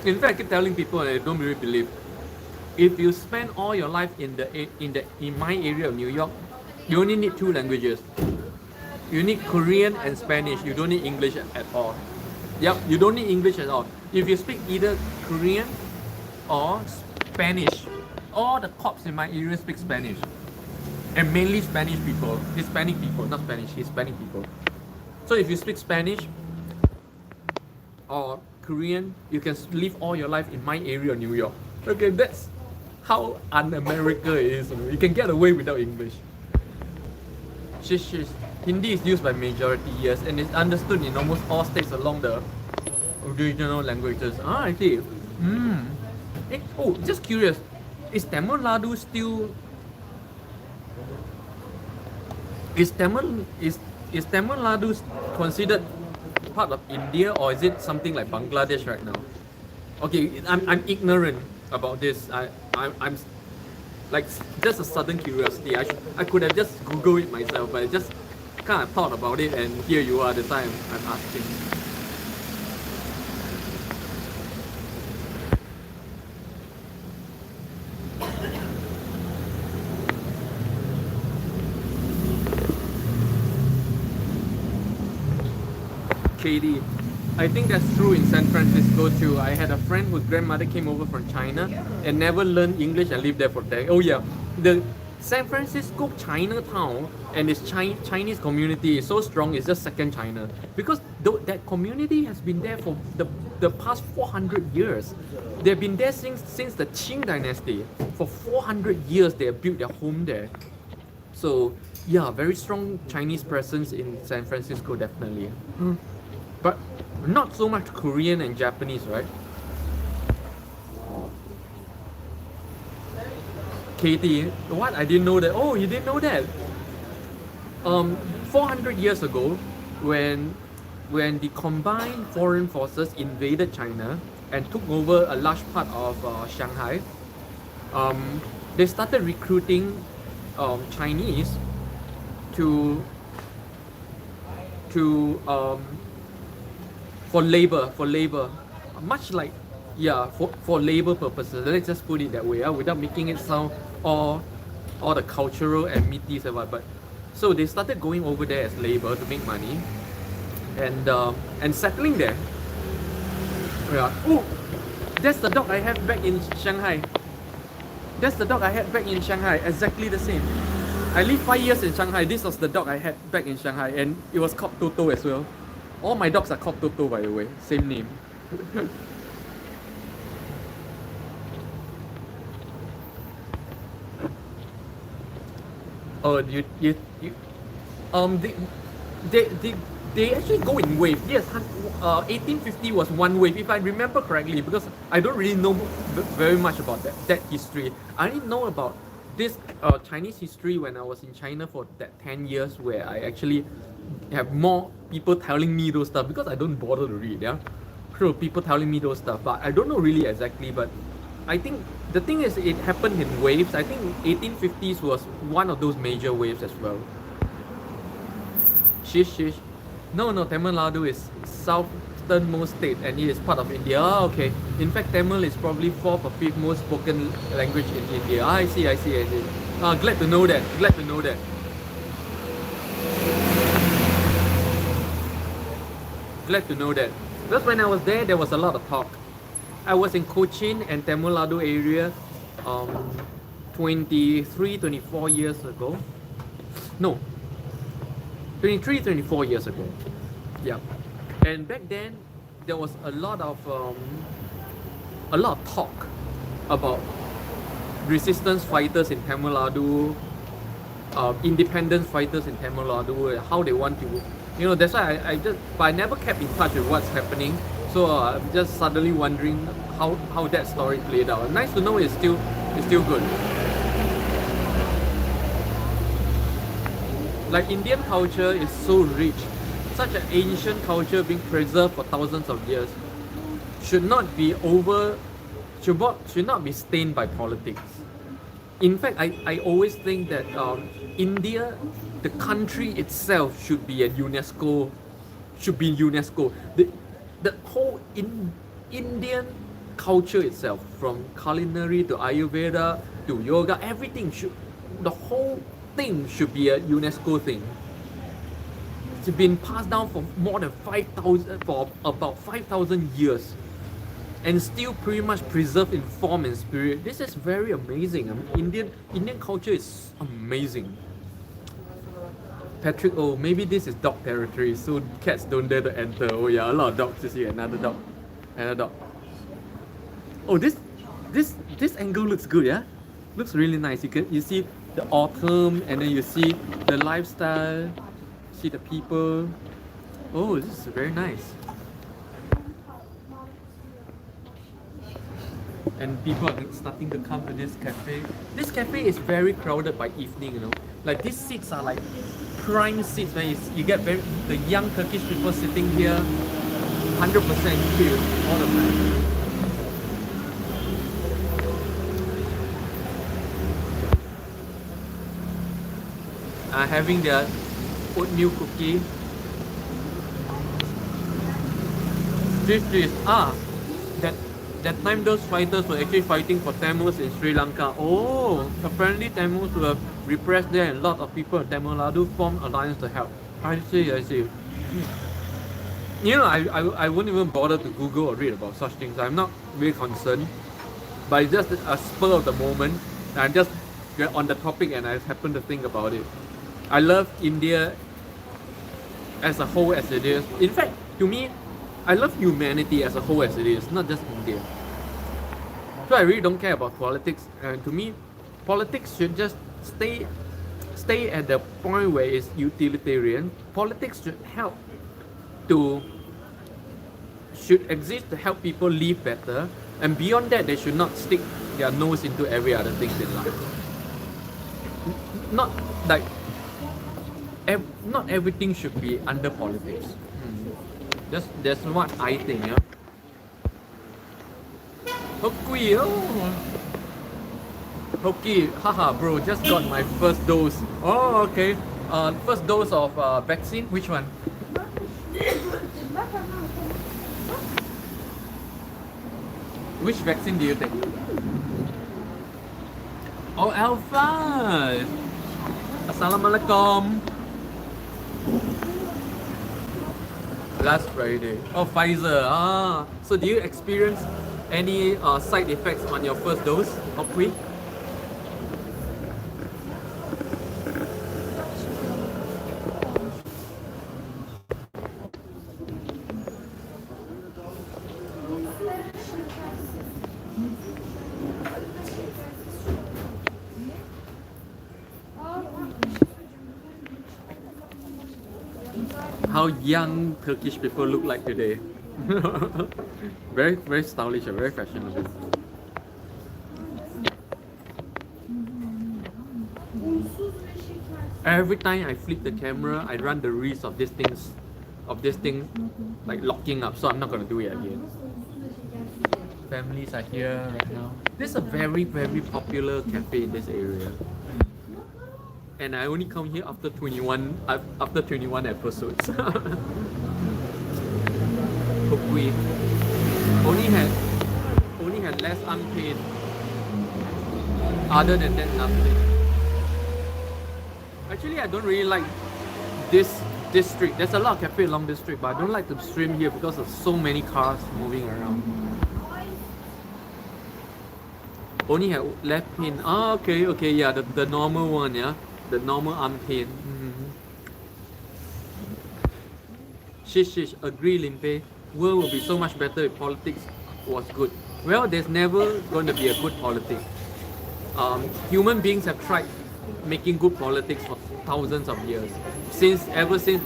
In fact, I keep telling people, and I don't really believe. If you spend all your life in my area of New York, you only need 2 languages. You need Korean and Spanish. You don't need English at all. Yep, you don't need English at all. If you speak either Korean or Spanish, all the cops in my area speak Spanish. And mainly Spanish people, Hispanic people, not Spanish, Hispanic people. So if you speak Spanish or Korean, you can live all your life in my area, New York. Okay, that's how un-America is. You can get away without English. Shish. Hindi is used by majority, yes, and it's understood in almost all states along the regional languages. I see. Just curious, is Tamil Nadu still? Is Tamil Nadu considered part of India, or is it something like Bangladesh right now? Okay, I'm ignorant about this. I'm like just a sudden curiosity. I could have just Googled it myself, but I just kind of thought about it, and here you are. The time I'm asking. Katie, I think that's true in San Francisco too. I had a friend whose grandmother came over from China and never learned English and lived there for 10. Oh yeah, the San Francisco Chinatown and its Chinese community is so strong. It's just second China because that community has been there for the past 400 years. They've been there since the Qing dynasty. For 400 years, they have built their home there. So yeah, very strong Chinese presence in San Francisco, definitely. But not so much Korean and Japanese, right? Katie, what? I didn't know that. Oh, you didn't know that? 400 years ago, when the combined foreign forces invaded China and took over a large part of Shanghai, they started recruiting Chinese to for labor, much like for labor purposes. Let's just put it that way, without making it sound all the cultural amenities and what. But so they started going over there as labor to make money, and settling there. Yeah. Oh, that's the dog I had back in Shanghai. That's the dog I had back in Shanghai. Exactly the same. I lived 5 years in Shanghai. This was the dog I had back in Shanghai, and it was called Toto as well. All my dogs are called Toto, by the way. Same name. Oh, they they actually go in waves. Yes, 1850 was one wave, if I remember correctly, because I don't really know very much about that history. I only know about this Chinese history when I was in China for that 10 years, where I actually have more people telling me those stuff because I don't bother to read. Yeah, so people telling me those stuff, but I don't know really exactly. But I think the thing is, it happened in waves. I think 1850s was one of those major waves as well. Shish, shish. No, no, Tamil Nadu is southernmost state and it is part of India. Ah, okay. In fact, Tamil is probably fourth or fifth most spoken language in India. Ah, I see, I see, I see. Glad to know that. Glad to know that. Glad to know that. Because when I was there was a lot of talk. I was in Cochin and Tamil Nadu area 23, 24 years ago. No, 23, 24 years ago. Yeah. And back then, there was a lot of talk about resistance fighters in Tamil Nadu, independence fighters in Tamil Nadu, how they want to, that's why but I never kept in touch with what's happening. So I'm just suddenly wondering how that story played out. Nice to know it's still good. Like Indian culture is so rich, such an ancient culture being preserved for thousands of years, should not be stained by politics. In fact, I always think that India, the country itself, should be UNESCO. The whole Indian culture itself, from culinary to Ayurveda to yoga, the whole thing should be a UNESCO thing. It's been passed down for about 5,000 years, and still pretty much preserved in form and spirit. This is very amazing. I mean, Indian culture is amazing. Patrick, oh, maybe this is dog territory, so cats don't dare to enter. Oh yeah, a lot of dogs. You see, another dog. Oh, this angle looks good, yeah? Looks really nice. You see the autumn, and then you see the lifestyle, see the people. Oh, this is very nice. And people are starting to come to this cafe. This cafe is very crowded by evening, Like these seats are like prime seats, man. You get the young Turkish people sitting here, 100% chill all the time. Having their oatmeal cookie. That time those fighters were actually fighting for Tamils in Sri Lanka. Oh, apparently Tamils were repressed there, and a lot of people in Tamil Nadu formed alliance to help. I see. I wouldn't even bother to Google or read about such things. I'm not really concerned, but it's just a spur of the moment. I'm just on the topic and I happen to think about it. I love India as a whole as it is. In fact, to me, I love humanity as a whole as it is, not just India. So I really don't care about politics. And to me, politics should just stay at the point where it's utilitarian. Politics should exist to help people live better. And beyond that, they should not stick their nose into every other thing in life. Not everything should be under politics. That's what I think, yeah. Hokkui, oh. Hokkui, haha, bro, just got my first dose. Oh, okay. First dose of vaccine. Which one? Which vaccine do you take? Oh, Alpha. Assalamualaikum. Last Friday. Oh, Pfizer. So do you experience any side effects on your first dose of Quick? how young Turkish people look like today. Very, very stylish and very fashionable. Every time I flip the camera, I run the risk of this thing like locking up, so I'm not gonna do it again. Families are here right now. This is a very, very popular cafe in this area. And I only come here after 21 episodes. We only had less unpaid. Other than that, nothing. Actually, I don't really like this district. There's a lot of cafe along this street, but I don't like to stream here because of so many cars moving around. Only had left pin. Ah, okay, yeah, the normal one, yeah, the normal unpaid. Shish, agree, Limpeh. World will be so much better if politics was good. Well, there's never going to be a good politics. Human beings have tried making good politics for thousands of years. Ever since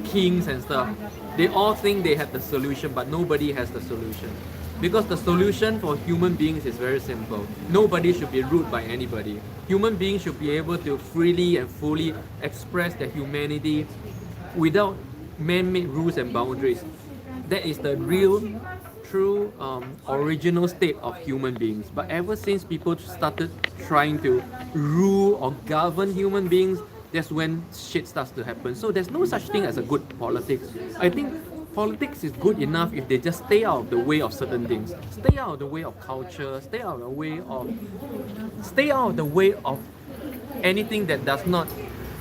kings and stuff, they all think they have the solution, but nobody has the solution. Because the solution for human beings is very simple. Nobody should be ruled by anybody. Human beings should be able to freely and fully express their humanity without man-made rules and boundaries. That is the real, true, original state of human beings. But ever since people started trying to rule or govern human beings, that's when shit starts to happen. So there's no such thing as a good politics. I think politics is good enough if they just stay out of the way of certain things. Stay out of the way of culture, stay out of the way of anything that does not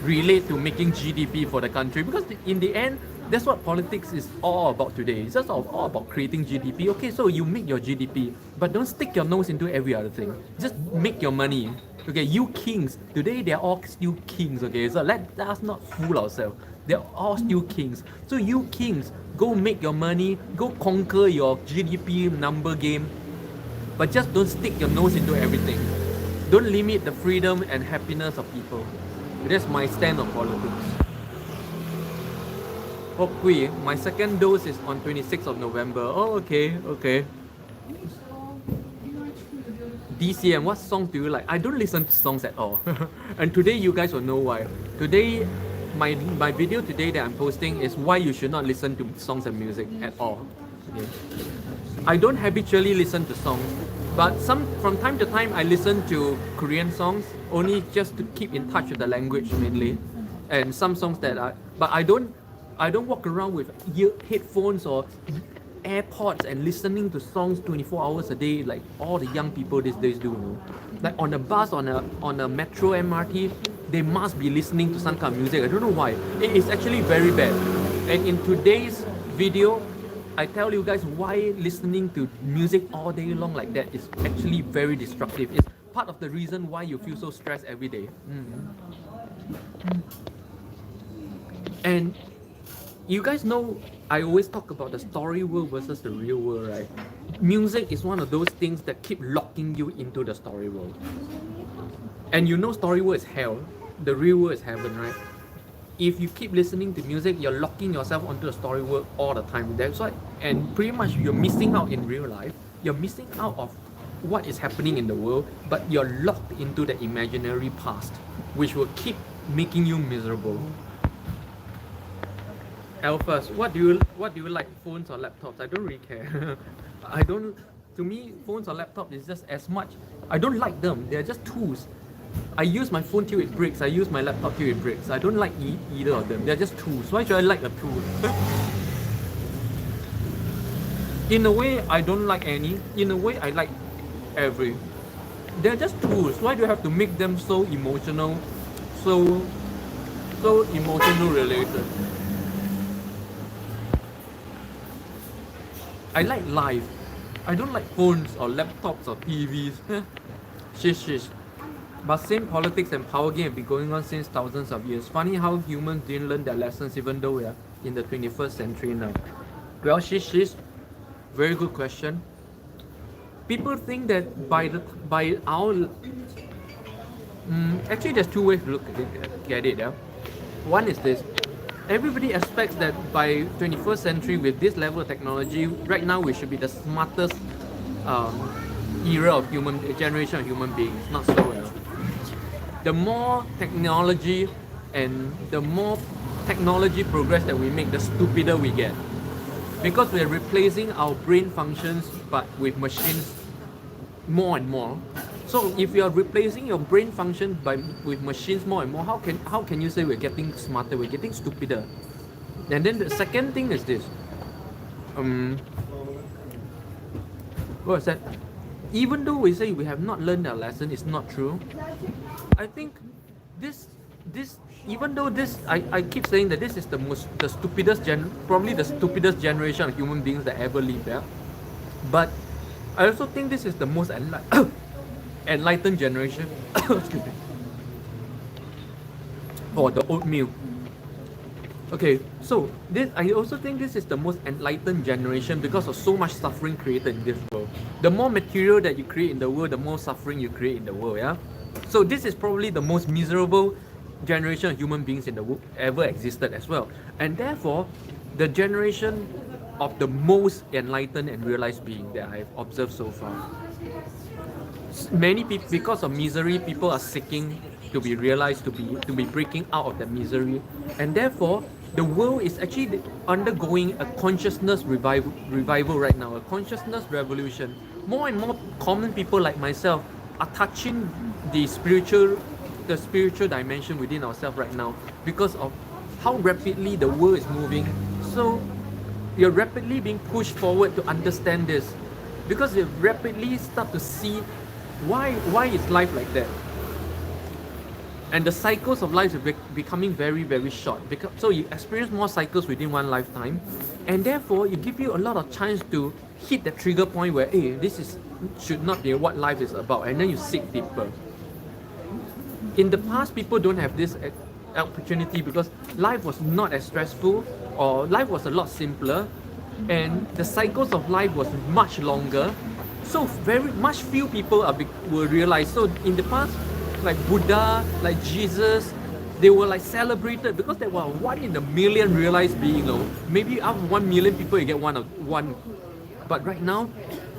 relate to making GDP for the country. Because in the end, that's what politics is all about today. It's just all about creating GDP. Okay, so you make your GDP, but don't stick your nose into every other thing. Just make your money. Okay, you kings, today they're all still kings, okay? So let us not fool ourselves. They're all still kings. So you kings, go make your money, go conquer your GDP number game, but just don't stick your nose into everything. Don't limit the freedom and happiness of people. That's my stand on politics. Hopefully, my second dose is on 26th of November. Oh, okay. DCM, what songs do you like? I don't listen to songs at all. And today you guys will know why. Today, my video today that I'm posting is why you should not listen to songs and music at all. Okay. I don't habitually listen to songs, but from time to time I listen to Korean songs, only just to keep in touch with the language mainly. And some songs but I don't walk around with headphones or AirPods and listening to songs 24 hours a day like all the young people these days do. No? Like on a bus, on a metro MRT, they must be listening to some kind of music. I don't know why. It is actually very bad. And in today's video, I tell you guys why listening to music all day long like that is actually very destructive. It's part of the reason why you feel so stressed every day. And you guys know I always talk about the story world versus the real world, right? Music is one of those things that keep locking you into the story world. And you know story world is hell, the real world is heaven, right? If you keep listening to music, you're locking yourself onto the story world all the time. That's why, and pretty much you're missing out in real life. You're missing out of what is happening in the world, but you're locked into the imaginary past, which will keep making you miserable. Alphas, what do you like, phones or laptops? I don't really care. To me, phones or laptops is just as much. I don't like them. They're just tools. I use my phone till it breaks. I use my laptop till it breaks. I don't like either of them. They're just tools. Why should I like a tool? In a way, I don't like any. In a way, I like every. They're just tools. Why do you have to make them so emotional, so emotional related? I like life. I don't like phones or laptops or TVs. Shish. But same politics and power game have been going on since thousands of years. Funny how humans didn't learn their lessons even though we are in the 21st century now. Well, shish. Very good question. People think that actually there's two ways to look at it. Yeah? One is this. everybody expects that by 21st century with this level of technology, right now we should be the smartest era of generation of human beings. Not so. The more technology and the more technology progress that we make, the stupider we get. Because we're replacing our brain functions but with machines more and more. So if you are replacing your brain function with machines more and more, how can you say we're getting smarter? We're getting stupider. And then the second thing is this. What was that? Even though we say we have not learned our lesson, it's not true. I think this even though I keep saying that this is probably the stupidest generation of human beings that ever lived there. But I also think this is the most enlightened generation. Excuse me. For the oatmeal. Okay, so I also think this is the most enlightened generation because of so much suffering created in this world. The more material that you create in the world, the more suffering you create in the world, yeah? So this is probably the most miserable generation of human beings in the world ever existed as well. And therefore, the generation of the most enlightened and realized being that I've observed so far. Many people, because of misery, people are seeking to be realized, to be breaking out of that misery. And therefore, the world is actually undergoing a consciousness revival right now, a consciousness revolution. More and more common people like myself are touching the spiritual dimension within ourselves right now because of how rapidly the world is moving. So you're rapidly being pushed forward to understand this because you rapidly start to see why is life like that. And the cycles of life are becoming very, very short. So you experience more cycles within one lifetime, and therefore it gives you a lot of chance to hit the trigger point where, hey, should not be what life is about, and then you seek deeper. In the past, people don't have this opportunity because life was not as stressful, or life was a lot simpler, and the cycles of life was much longer. So very much few people will realize. So in the past, like Buddha, like Jesus, they were like celebrated because they were 1 in a million realized being. Maybe out of 1 million people you get one. But right now,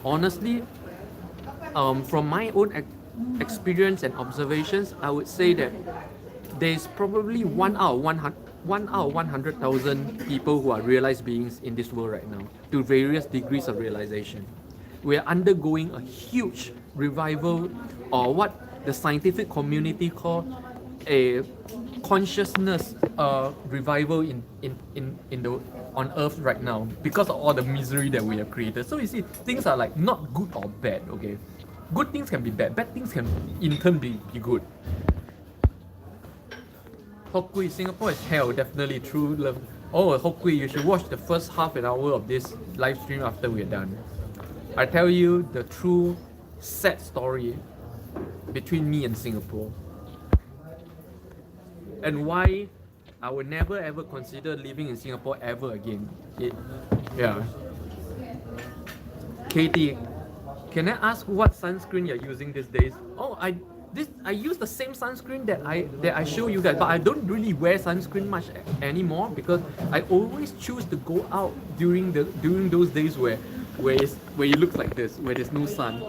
honestly, from my own experience and observations, I would say that there's probably 1 out of 100,000 people who are realized beings in this world right now, to various degrees of realization. We are undergoing a huge revival, or what the scientific community call a consciousness revival on Earth right now because of all the misery that we have created. So you see, things are like not good or bad. Okay, good things can be bad things can in turn be good. Hokui, Singapore is hell, definitely true love. Oh, Hokui, you should watch the first half an hour of this live stream after we're done. I tell you the true sad story between me and Singapore, and why I would never ever consider living in Singapore ever again. Katie, can I ask what sunscreen you're using these days? Oh, I use the same sunscreen that I show you guys, but I don't really wear sunscreen much anymore because I always choose to go out during those days where it looks like this, where there's no sun,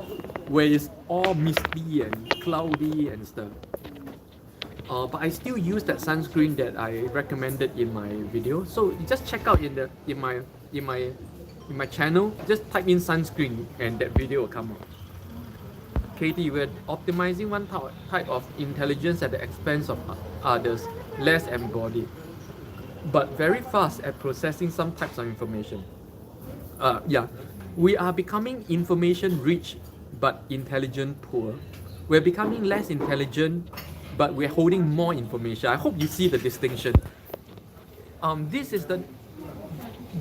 where it's all misty and cloudy and stuff. But I still use that sunscreen that I recommended in my video. So just check out in my channel. Just type in sunscreen and that video will come up. Katie, we're optimizing one type of intelligence at the expense of others, less embodied, but very fast at processing some types of information. We are becoming information rich but intelligent poor. We're becoming less intelligent, but we're holding more information. I hope you see the distinction.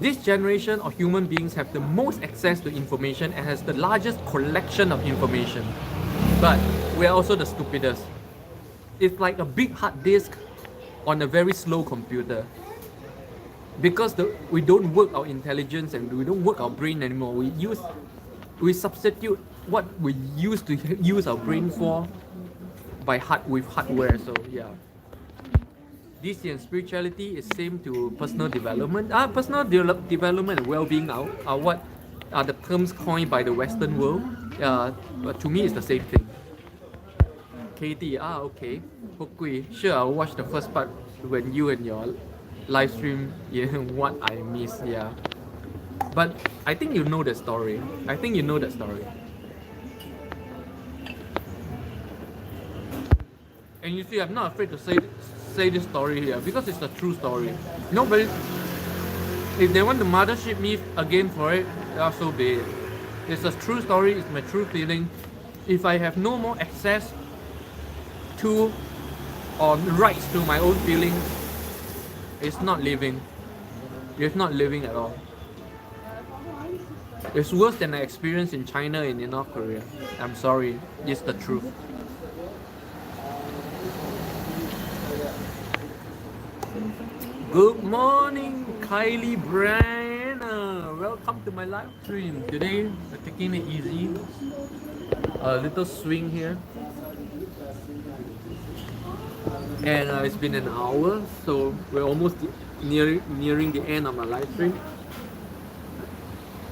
This generation of human beings have the most access to information and has the largest collection of information. But we're also the stupidest. It's like a big hard disk on a very slow computer. Because we don't work our intelligence and we don't work our brain anymore. We substitute what we used to use our brain for with hardware. So yeah. this and spirituality is same to personal development. Personal development and well-being are what are the terms coined by the Western world. But to me, it's the same thing. Katie, okay. Hokui, sure, I'll watch the first part when you and your live stream. What I miss, yeah. But I think you know the story. I think you know the story. And you see, I'm not afraid to say this story here because it's a true story. Nobody, if they want to mothership me again for it, so be it. It's a true story. It's my true feeling. If I have no more access to or rights to my own feelings, it's not living. It's not living at all. It's worse than I experienced in China and in North Korea. I'm sorry, it's the truth. Good morning, Kylie Brenner. Welcome to my live stream. Today, we're taking it easy. A little swing here. And it's been an hour, so we're almost nearing the end of my live stream.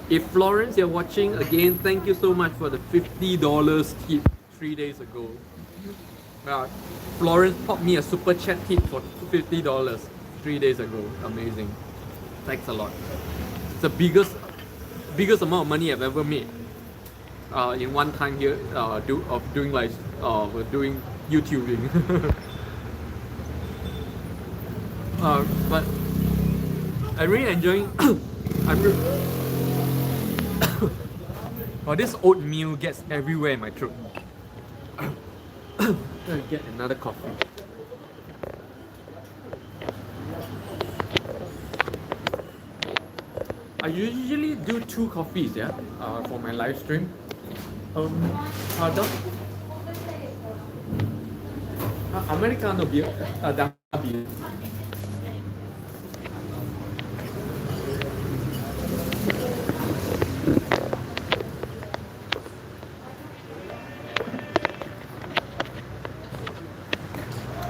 If Florence, you're watching, again, thank you so much for the $50 tip 3 days ago. Florence popped me a super chat tip for $50 3 days ago. Amazing. Thanks a lot. It's the biggest amount of money I've ever made in one time here doing YouTubing. But I'm really enjoying. This oatmeal gets everywhere in my throat. Gonna get another coffee. I usually do 2 coffees, for my live stream. Pardon? Americano beer, dark beer.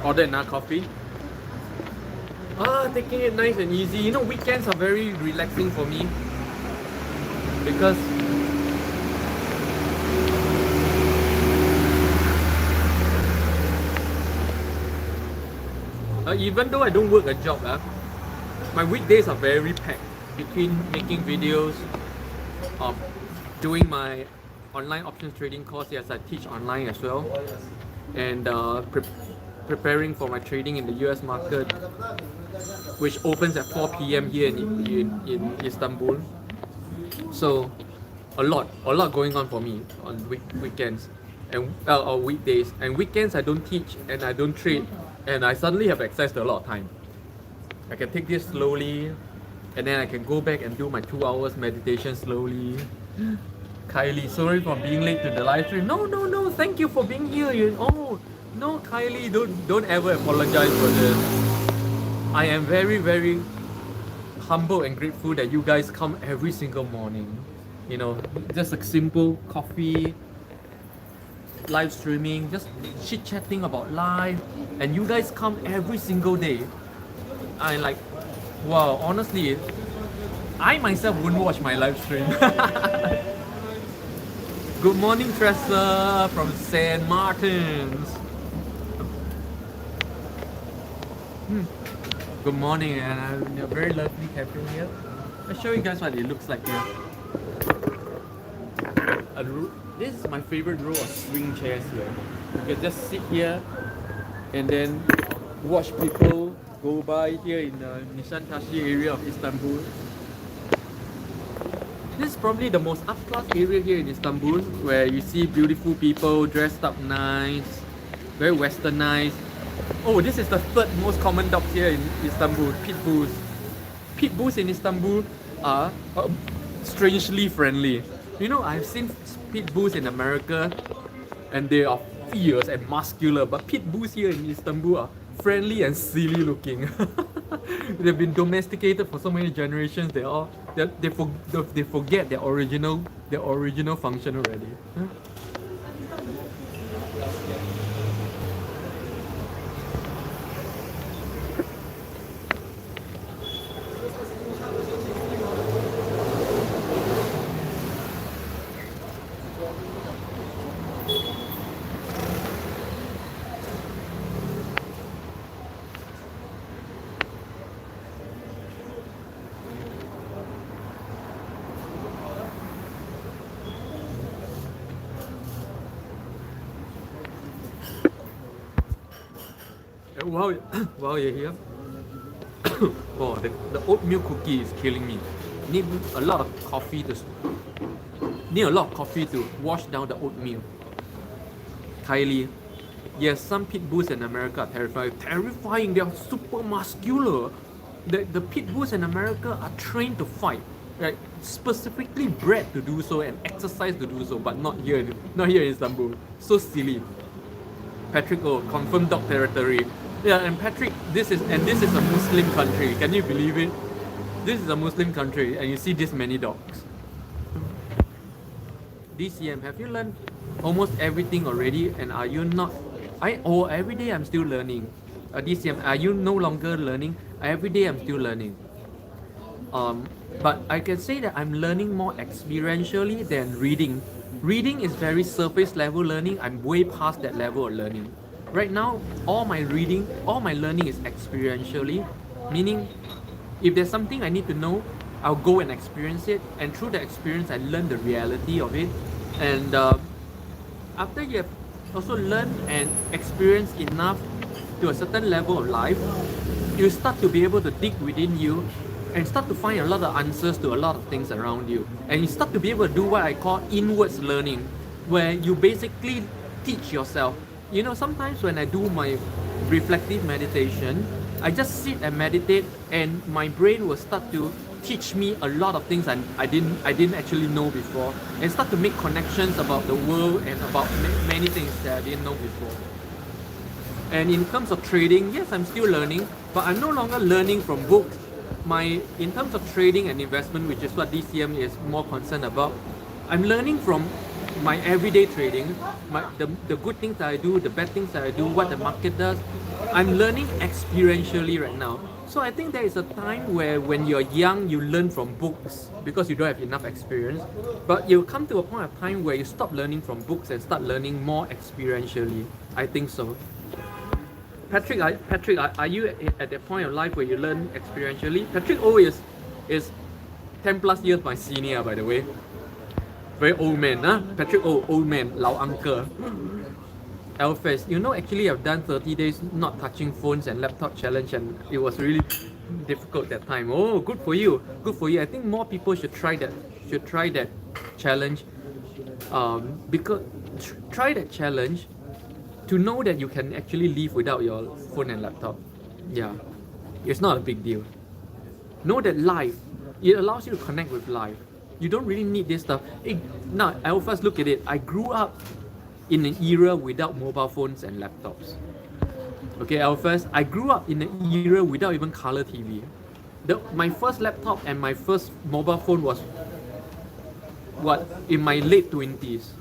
Order another coffee. Taking it nice and easy. You know, weekends are very relaxing for me because even though I don't work a job, my weekdays are very packed between making videos, doing my online options trading course. Yes, I teach online as well, and preparing for my trading in the US market, which opens at 4 p.m. here in Istanbul. So a lot going on for me on weekends and or weekdays. And weekends I don't teach and I don't trade, and I suddenly have access to a lot of time. I can take this slowly, and then I can go back and do my 2 hours meditation slowly. Kylie, sorry for being late to the live stream. No, thank you for being here. No, Kylie, don't ever apologize for this. I am very, very humble and grateful that you guys come every single morning. You know, just a simple coffee, live streaming, just chit-chatting about life, and you guys come every single day. I like, wow, honestly, I myself wouldn't watch my live stream. Good morning, Tressa from St. Martin's. Good morning, and a very lovely cafe here. I'll show you guys what it looks like here. This is my favorite row of swing chairs here. You can just sit here and then watch people go by here in the Nishantasi area of Istanbul. This is probably the most up-class area here in Istanbul, where you see beautiful people dressed up nice, very westernized. Oh, this is the 3rd most common dog here in Istanbul, pit bulls. Pit bulls in Istanbul are strangely friendly. You know, I've seen pit bulls in America and they are fierce and muscular, but pit bulls here in Istanbul are friendly and silly looking. They've been domesticated for so many generations. They forget their original function already. While, while you're here, oh, the oatmeal cookie is killing me. Need a lot of coffee to wash down the oatmeal. Kylie, yes, some pit bulls in America are terrifying. Terrifying, they are super muscular. The pit bulls in America are trained to fight, right? Specifically bred to do so and exercise to do so, but not here in Istanbul. So silly. Patrick, oh, confirmed dog territory. Yeah, and Patrick, this is a Muslim country. Can you believe it? This is a Muslim country, and you see this many dogs. DCM, have you learned almost everything already? And are you not? Every day I'm still learning. DCM, are you no longer learning? Every day I'm still learning. But I can say that I'm learning more experientially than reading. Reading is very surface level learning. I'm way past that level of learning. Right now, all my learning is experientially, meaning if there's something I need to know, I'll go and experience it, and through the experience, I learn the reality of it. And after you have also learned and experienced enough to a certain level of life, you start to be able to dig within you and start to find a lot of answers to a lot of things around you. And you start to be able to do what I call inwards learning, where you basically teach yourself. You know, sometimes when I do my reflective meditation, I just sit and meditate, and my brain will start to teach me a lot of things I didn't actually know before, and start to make connections about the world and about many things that I didn't know before. And in terms of trading, yes, I'm still learning, but I'm no longer learning from books. In terms of trading and investment, which is what DCM is more concerned about, I'm learning from my everyday trading, the good things that I do, the bad things that I do, what the market does. I'm learning experientially right now. So I think there is a time where when you're young, you learn from books because you don't have enough experience. But you'll come to a point of time where you stop learning from books and start learning more experientially. I think so. Patrick, are you at that point of life where you learn experientially? Patrick is 10 plus years my senior, by the way. Very old man, huh? Patrick, old man, lao uncle. Alphas, actually I've done 30 days not touching phones and laptop challenge, and it was really difficult that time. Oh, good for you. Good for you. I think more people should try that challenge. Because try that challenge to know that you can actually live without your phone and laptop. Yeah, it's not a big deal. Know that life, it allows you to connect with life. You don't really need this stuff. Now, Alphas, look at it. I grew up in an era without mobile phones and laptops. Okay, Alphas, I grew up in an era without even color TV. My first laptop and my first mobile phone was in my late 20s.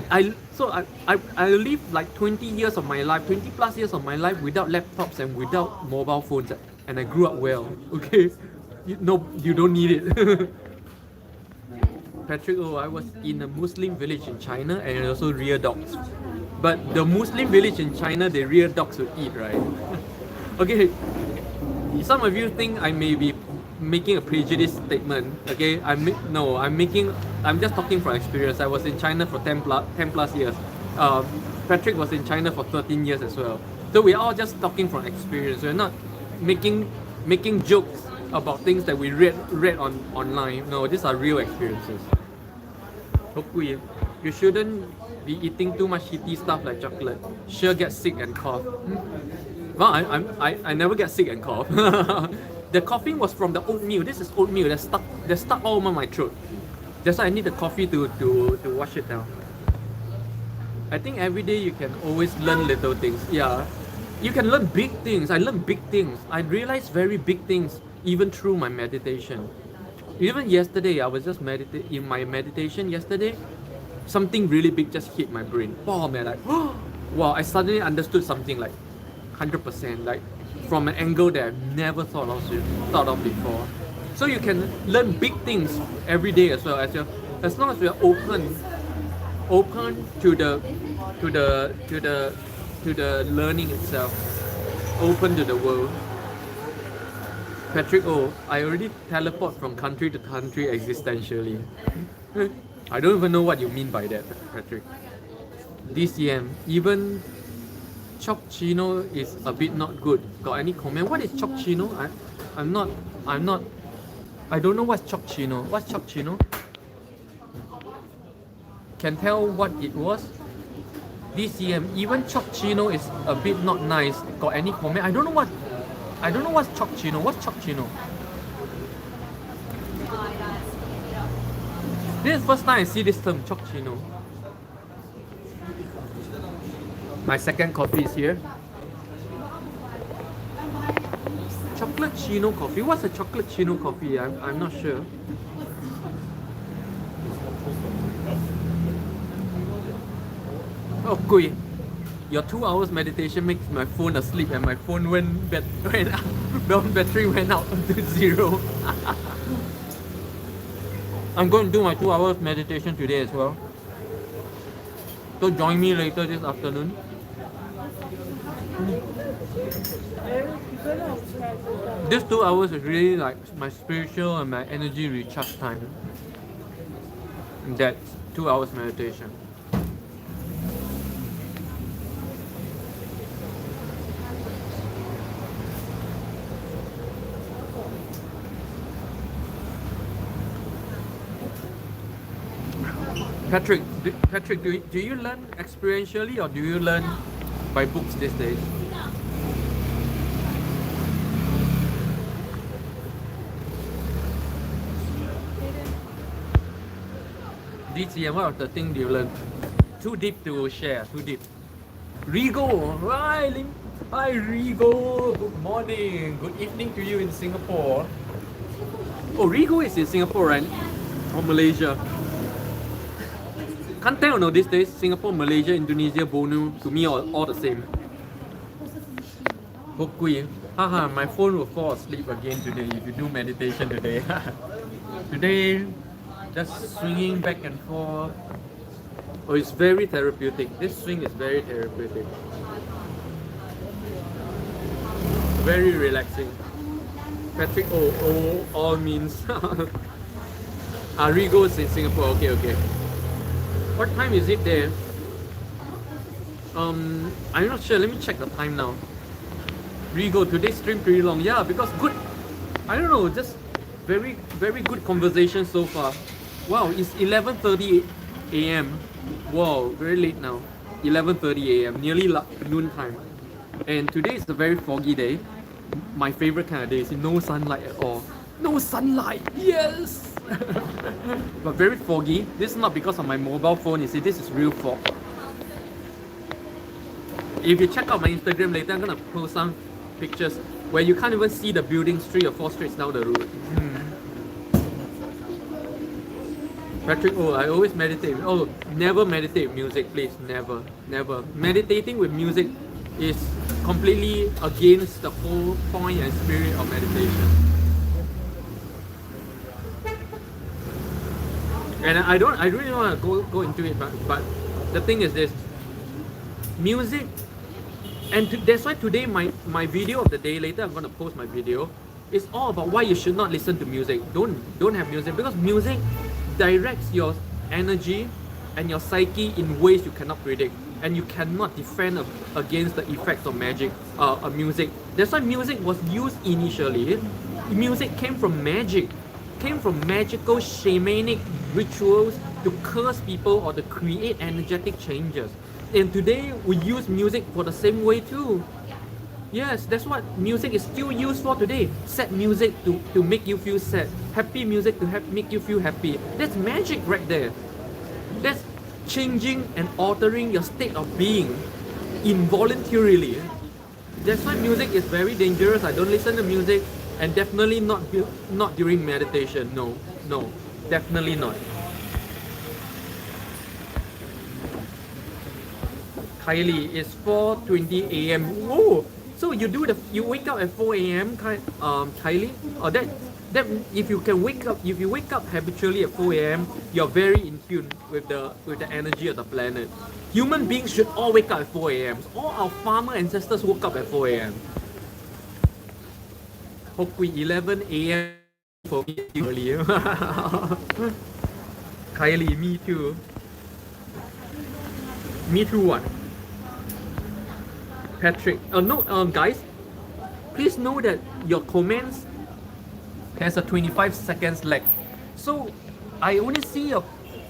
I lived like 20 years of my life, 20 plus years of my life without laptops and without mobile phones, and I grew up well. Okay, you don't need it. Patrick, I was in a Muslim village in China and also rear dogs. But the Muslim village in China, they rear dogs to eat, right? Okay, some of you think I may be making a prejudice statement. Okay, I'm just talking from experience. I was in China for 10 plus years. Patrick was in China for 13 years as well. So we're all just talking from experience. We're not making jokes about things that we read online. No, these are real experiences. Hopefully, you shouldn't be eating too much heaty stuff like chocolate. Sure get sick and cough. Well, I never get sick and cough. The coughing was from the oatmeal. This is oatmeal that stuck all over my throat. That's why I need the coffee to wash it down. I think every day you can always learn little things. Yeah, you can learn big things. I learned big things. I realized very big things even through my meditation. Even yesterday, I was just in my meditation yesterday. Something really big just hit my brain. Oh man, like wow! I suddenly understood something like 100%, like from an angle that I've never thought of before. So you can learn big things every day as well, as long as you're open to the learning itself, open to the world. Patrick, I already teleport from country to country existentially. I don't even know what you mean by that, Patrick. DCM, even Chocchino is a bit not good. Got any comment? What is chocchino? I'm not, I don't know what's chocchino. What's chocchino? Can tell what it was? DCM, even chocchino is a bit not nice. Got any comment? I don't know what's chocchino. What's chocchino? This is the first time I see this term, chocchino. My second coffee is here. Chocolate chino coffee. What's a chocolate chino coffee? I'm not sure. Oh, Kui, your 2 hours meditation makes my phone asleep and my phone went out, battery went out to 0. I'm going to do my 2 hours meditation today as well. So join me later this afternoon. This 2 hours is really like my spiritual and my energy recharge time. That's 2 hours meditation. Patrick, do you learn experientially or do you learn by books these days? DCM, what are the things you learn? Too deep to share, too deep. Rigo, hi Rigo, good morning, good evening to you in Singapore. Oh, Rigo is in Singapore, right? Or Malaysia? Can't tell, no, these days, Singapore, Malaysia, Indonesia, Borneo, to me all the same. Hokui, haha, my phone will fall asleep again today if you do meditation today. Today, just swinging back and forth. Oh, it's very therapeutic. This swing is very therapeutic. Very relaxing. Patrick, all means. Rigo is in Singapore, okay. What time is it there? I'm not sure. Let me check the time now. Rigo, today's stream pretty long. Yeah, because good. I don't know. Just very good conversation so far. Wow, it's 11:30 a.m. Wow, very late now. 11:30 a.m. Nearly noon time. And today is a very foggy day. My favorite kind of day. No sunlight at all. No sunlight. Yes. But very foggy. This is not because of my mobile phone. You see, this is real fog. If you check out my Instagram later, I'm gonna post some pictures where you can't even see the buildings 3 or 4 streets down the road. Patrick, I always meditate. Oh, never meditate with music, please. Never. Meditating with music is completely against the whole point and spirit of meditation. And I really don't want to go into it, but the thing is this: music, and that's why today my video of the day, later I'm gonna post my video, is all about why you should not listen to music. Don't have music, because music directs your energy and your psyche in ways you cannot predict, and you cannot defend against the effects of music. That's why music was used initially. Music came from magic. Came from magical shamanic rituals to curse people or to create energetic changes. And today we use music for the same way too. Yes, that's what music is still used for today. Sad music to make you feel sad. Happy music to make you feel happy. That's magic right there. That's changing and altering your state of being involuntarily. That's why music is very dangerous. I don't listen to music. And definitely not during meditation. No, definitely not. Kylie, it's 4:20 a.m. Whoa! So you wake up at 4 a.m. Kylie? That if you wake up habitually at 4 a.m., you're very in tune with the energy of the planet. Human beings should all wake up at 4 a.m. All our farmer ancestors woke up at 4 a.m. Hopefully 11 a.m. for me earlier. Kylie, me too. Me too what? Patrick. No, guys, please know that your comments has a 25 seconds lag. So I only see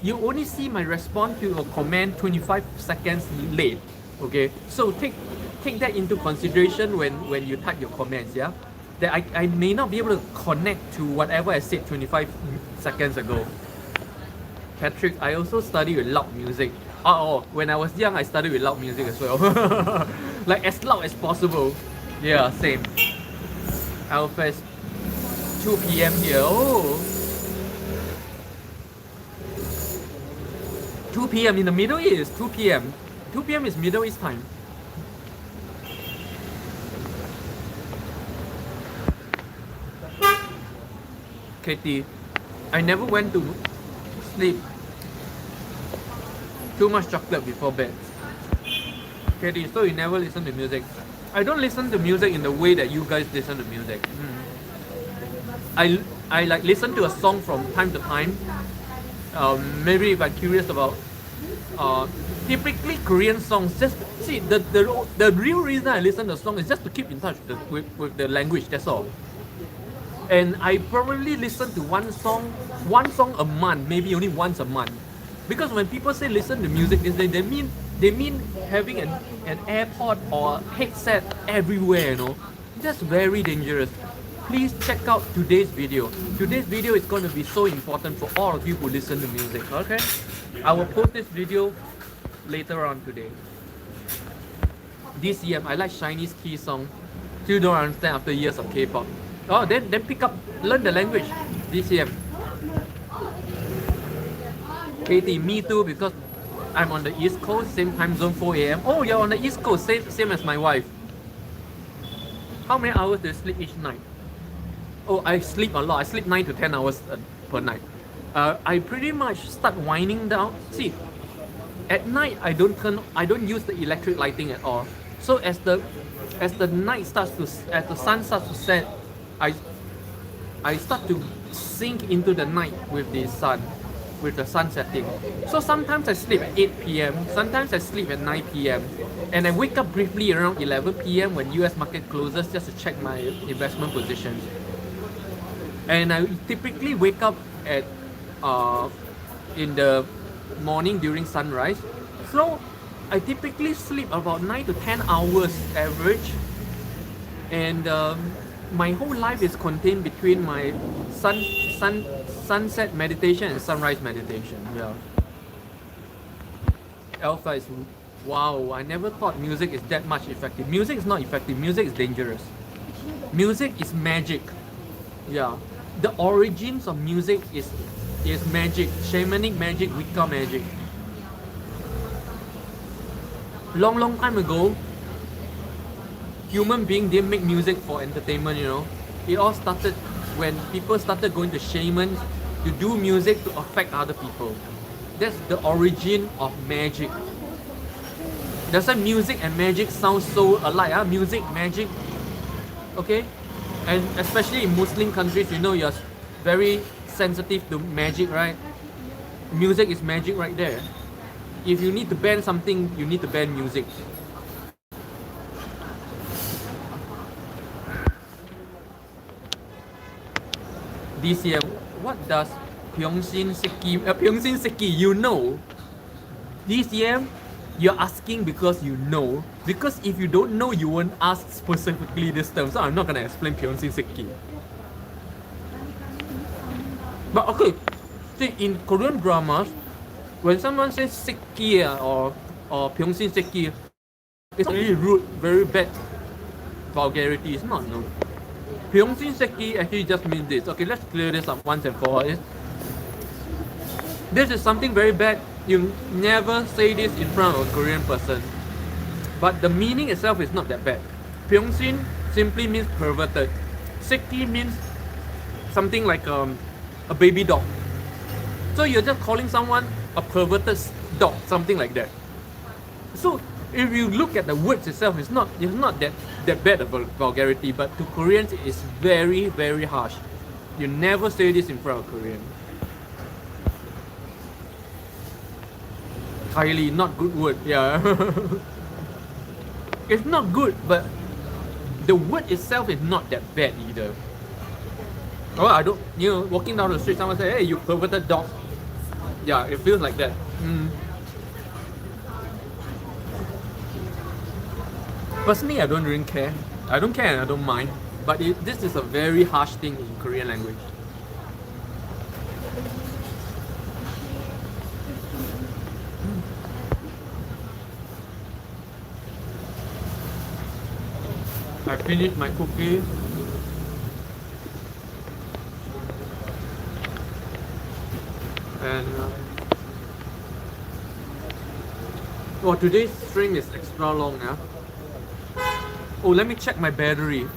you only see my response to a comment 25 seconds late. Okay, so take that into consideration when you type your comments. Yeah, that I may not be able to connect to whatever I said 25 seconds ago. Patrick, I also study with loud music. Oh, when I was young, I studied with loud music as well. Like as loud as possible. Yeah, same. Alpha is 2 p.m. here. Oh. 2 p.m. in the Middle East. 2 p.m. 2 p.m. is Middle East time. Katie, I never went to sleep. Too much chocolate before bed. Katie, so you never listen to music. I don't listen to music in the way that you guys listen to music. I like listen to a song from time to time. Maybe if I'm curious about typically Korean songs. Just see the real reason I listen to a song is just to keep in touch with the language. That's all. And I probably listen to one song a month, maybe only once a month. Because when people say listen to music, they mean having an AirPod or headset everywhere, you know. That's very dangerous. Please check out today's video. Today's video is going to be so important for all of you who listen to music, okay? I will post this video later on today. DCM, I like Chinese key song. Still don't understand after years of K-pop. Oh, then pick up, learn the language. DCM. Katie, me too, because I'm on the East Coast, same time zone, 4 a.m. Oh, you're on the East Coast, same as my wife. How many hours do you sleep each night? Oh, I sleep a lot. I sleep 9 to 10 hours per night. I pretty much start winding down. See, at night I don't use the electric lighting at all. So as the night starts to, as the sun starts to set, I start to sink into the night with the sun setting. So sometimes I sleep at 8 p.m. Sometimes I sleep at 9 p.m. And I wake up briefly around 11 p.m. when US market closes just to check my investment positions. And I typically wake up at in the morning during sunrise. So I typically sleep about 9 to 10 hours average. And my whole life is contained between my sunset meditation and sunrise meditation. Yeah. Alpha is, wow, I never thought music is that much effective. Music is not effective, music is dangerous. Music is magic. Yeah. The origins of music is magic, shamanic magic, Wicca magic. Long time ago, human beings didn't make music for entertainment, you know. It all started when people started going to shamans to do music to affect other people. That's the origin of magic. That's why music and magic sound so alike, huh? Music, magic, okay? And especially in Muslim countries, you know, you're very sensitive to magic, right? Music is magic right there. If you need to ban something, you need to ban music. DCM, what does Pyeongsin Seki, you know? DCM, you're asking because you know. Because if you don't know, you won't ask specifically this term. So I'm not gonna explain Pyeongsin Seki. But okay, see, in Korean dramas, when someone says Seki or Pyeongsin Seki, it's really rude, very bad vulgarity. It's not, no. Pyeongsin Seki actually just means this. Okay, let's clear this up once and for all. This is something very bad. You never say this in front of a Korean person. But the meaning itself is not that bad. Pyeongsin simply means perverted. Seki means something like a baby dog. So you're just calling someone a perverted dog, something like that. So if you look at the words itself, it's not that bad of a vulgarity, but to Koreans it's very, very harsh. You never say this in front of Korean. Kylie, not good word, yeah. It's not good, but the word itself is not that bad either. Oh, I don't, walking down the street, someone say, "Hey, you perverted dog." Yeah, it feels like that. Personally, I don't really care. I don't care and I don't mind. But this is a very harsh thing in Korean language. I finished my cookie. And today's stream is extra long now. Oh, let me check my battery.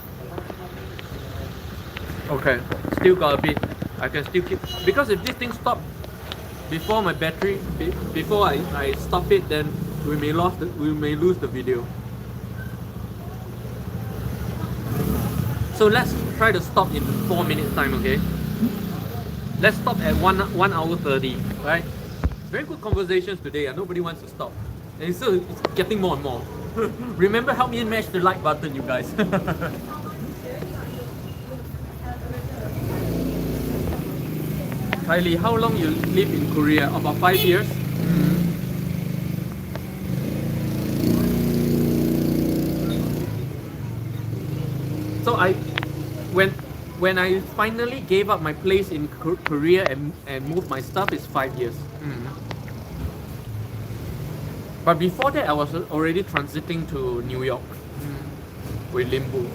Okay, still got a bit. I can still keep, because if this thing stop before my battery, before I stop it, then we may lose the video. So let's try to stop in 4 minutes time, okay? Let's stop at 1 hour 30, right? Very good conversations today, and nobody wants to stop. And so it's getting more and more. Remember, help me mash the like button, you guys. Kylie, how long you live in Korea? About 5 years? So when I finally gave up my place in Korea and moved my stuff, it's 5 years. But before that, I was already transiting to New York with Limpeh.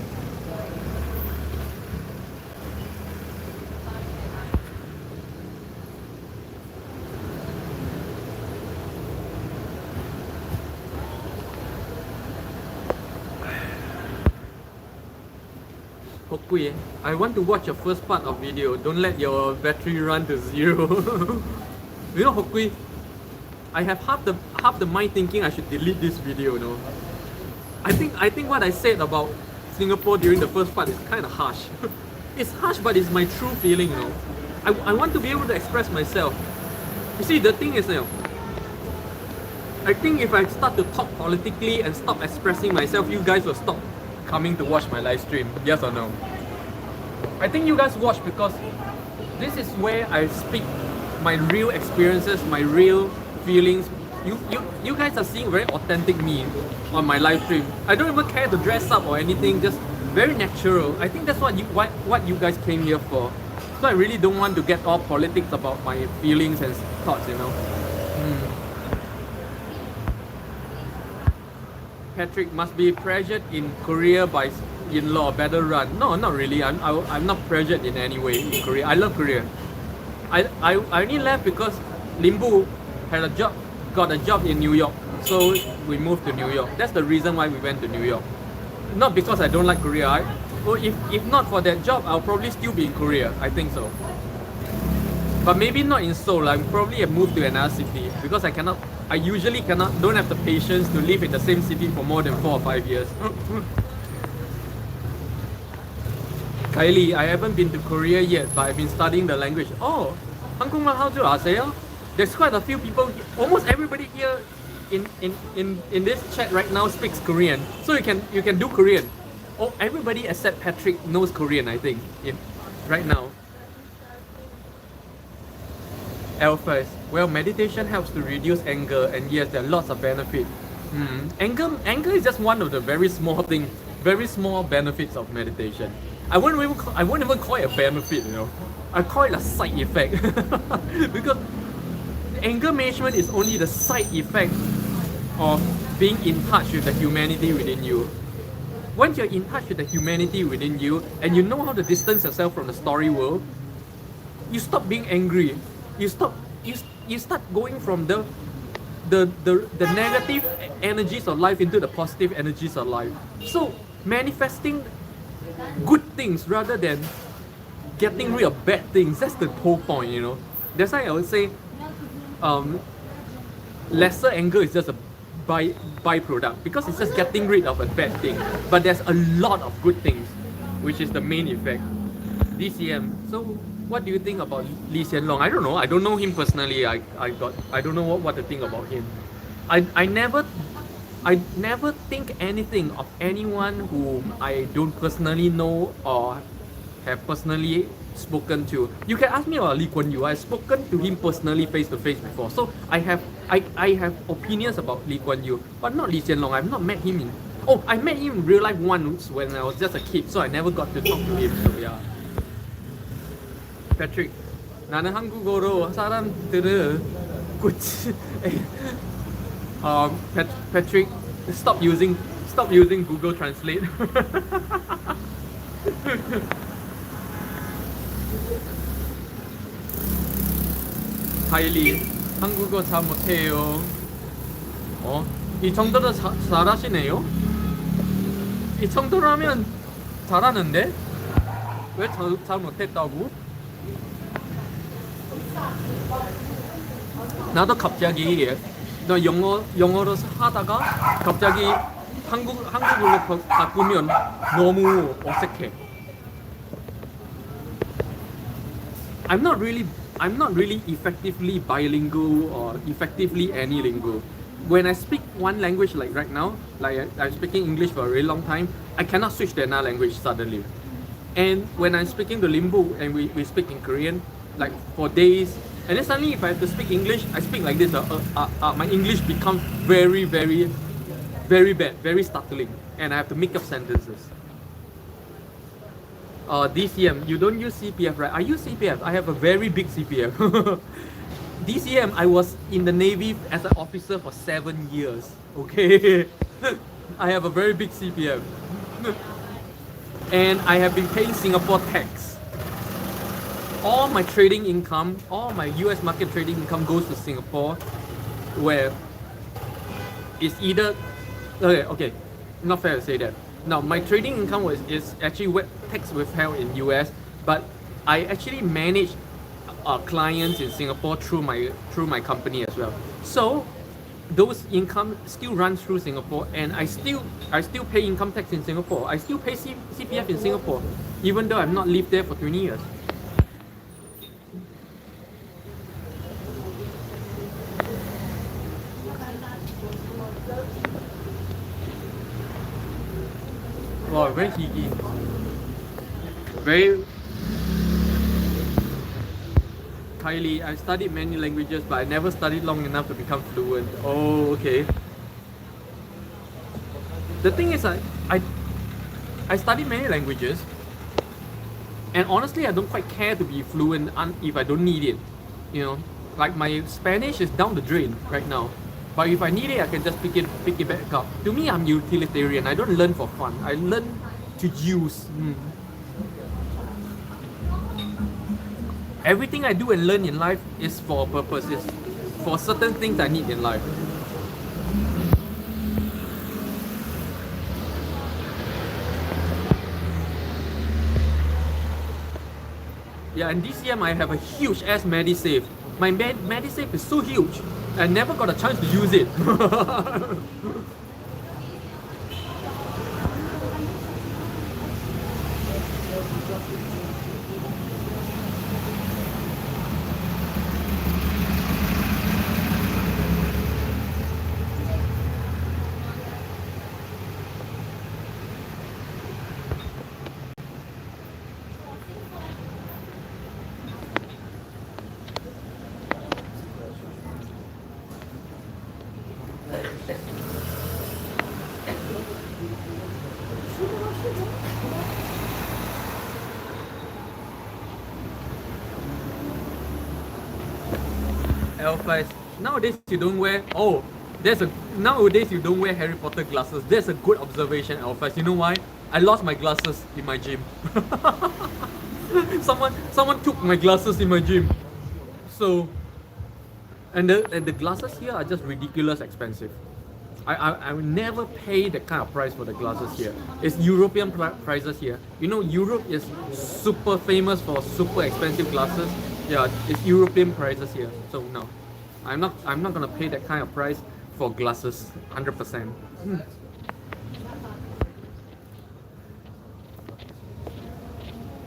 Hokui, I want to watch your first part of video. Don't let your battery run to 0. You know, Hokui, I have half the mind thinking I should delete this video, you know. I think what I said about Singapore during the first part is kind of harsh. It's harsh, but it's my true feeling, you know. I want to be able to express myself. You see, the thing is, you know, I think if I start to talk politically and stop expressing myself, you guys will stop coming to watch my live stream. Yes or no? I think you guys watch because this is where I speak my real experiences, my real feelings. You guys are seeing very authentic me on my live stream. I don't even care to dress up or anything, just very natural. I think that's what you guys came here for. So I really don't want to get all politics about my feelings and thoughts, you know. Patrick must be pressured in Korea by in-law, better run. No, not really. I'm not pressured in any way in Korea. I love Korea. I only left because Limbu got a job in New York. So we moved to New York. That's the reason why we went to New York. Not because I don't like Korea. If not for that job, I'll probably still be in Korea. I think so. But maybe not in Seoul. I probably have moved to another city because I usually don't have the patience to live in the same city for more than 4 or 5 years. Kylie, I haven't been to Korea yet, but I've been studying the language. Oh, 한국말 할 줄 아세요? There's quite a few people, almost everybody here in this chat right now speaks Korean. So you can do Korean. Oh, everybody except Patrick knows Korean, I think, right now. Alpha, well, meditation helps to reduce anger, and yes, there are lots of benefits. Anger is just one of the very small benefits of meditation. I won't even call it a benefit, you know. I call it a side effect because anger management is only the side effect of being in touch with the humanity within you. Once you're in touch with the humanity within you and you know how to distance yourself from the story world, you stop being angry. You start going from the negative energies of life into the positive energies of life. So manifesting good things rather than getting rid of bad things, that's the whole point, you know. That's why I would say lesser anger is just a byproduct because it's just getting rid of a bad thing. But there's a lot of good things, which is the main effect. DCM. So what do you think about Lee Hsien Loong? I don't know. I don't know him personally. I don't know what to think about him. I never I never think anything of anyone whom I don't personally know or have personally spoken to. You can ask me about Lee Kuan Yew. I've spoken to him personally face to face before. So I have opinions about Lee Kuan Yew, but not Lee Hsien Loong. I've not met him in I met him in real life once when I was just a kid, so I never got to talk to him. So yeah. Patrick, 나는 한국어로 사람들을 Patrick, stop using Google Translate. 하일리, 한국어 잘 못해요. 이 정도로 잘하시네요? 이 정도라면 잘하는데? 왜 잘 못했다고? 나도 갑자기 너 영어로 하다가 갑자기 한국어로 바꾸면 너무 어색해. I'm not really effectively bilingual or effectively any lingual. When I speak one language like right now, like I'm speaking English for a very long time, I cannot switch to another language suddenly. And when I'm speaking to Limpeh and we speak in Korean, like for days, and then suddenly if I have to speak English, I speak like this, my English becomes very, very, very bad, very stuttering, and I have to make up sentences. DCM, you don't use CPF, right? I use CPF. I have a very big CPF. DCM, I was in the Navy as an officer for 7 years. Okay, I have a very big CPF, and I have been paying Singapore tax. All my trading income, all my US market trading income goes to Singapore, where it's either okay, not fair to say that. Now my trading income is actually tax withheld in US, but I actually manage clients in Singapore through my company as well. So those income still runs through Singapore, and I still pay income tax in Singapore. I still pay CPF in Singapore, even though I've not lived there for 20 years. Wow, very cheeky. Very. Kylie, I studied many languages, but I never studied long enough to become fluent. Oh, okay. The thing is, I studied many languages, and honestly, I don't quite care to be fluent if I don't need it. You know, like my Spanish is down the drain right now. But if I need it, I can just pick it back up. To me, I'm utilitarian. I don't learn for fun. I learn to use. Everything I do and learn in life is for a purpose. It's for certain things I need in life. Yeah, and this year I have a huge ass MediSave. My MediSave is so huge. I never got a chance to use it. Alpha, nowadays you don't wear nowadays you don't wear Harry Potter glasses. That's a good observation, Alpha. You know why? I lost my glasses in my gym. someone took my glasses in my gym. So and the glasses here are just ridiculous expensive. I will never pay the kind of price for the glasses here. It's European prices here. You know, Europe is super famous for super expensive glasses. Yeah, it's European prices here. So no, I'm not gonna pay that kind of price for glasses, 100%.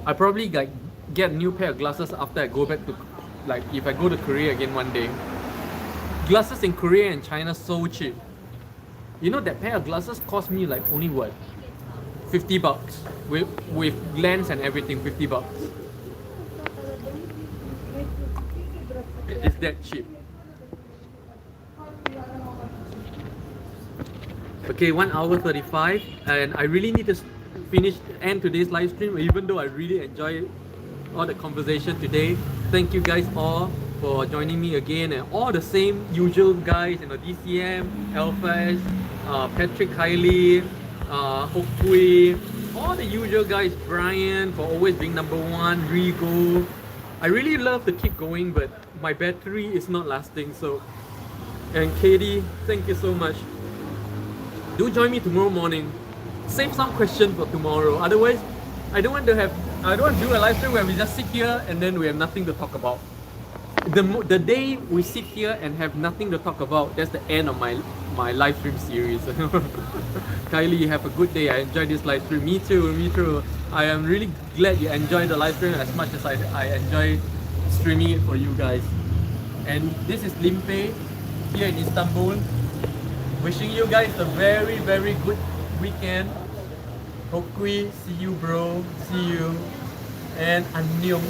I probably get a new pair of glasses after I go back to, like, if I go to Korea again one day. Glasses in Korea and China so cheap. You know, that pair of glasses cost me like only what? 50 bucks. With lens and everything, 50 bucks. It's that cheap. Okay, 1 hour 35, and I really need to end today's live stream, even though I really enjoy all the conversation today. Thank you guys all for joining me again, and all the same usual guys, you know, DCM, Alphas, Patrick, Kylie, Hokui, all the usual guys, Brian for always being number one, Rigo. I really love to keep going, but my battery is not lasting, so. And Katie, thank you so much. Do join me tomorrow morning. Save some questions for tomorrow. Otherwise, I don't want to do a live stream where we just sit here and then we have nothing to talk about. The day we sit here and have nothing to talk about, that's the end of my live stream series. Kylie, have a good day. I enjoyed this live stream. Me too. I am really glad you enjoyed the live stream as much as I enjoy streaming it for you guys. And this is Limpeh here in Istanbul. Wishing you guys a very, very good weekend. Hokui, see you bro, see you. And annyeong.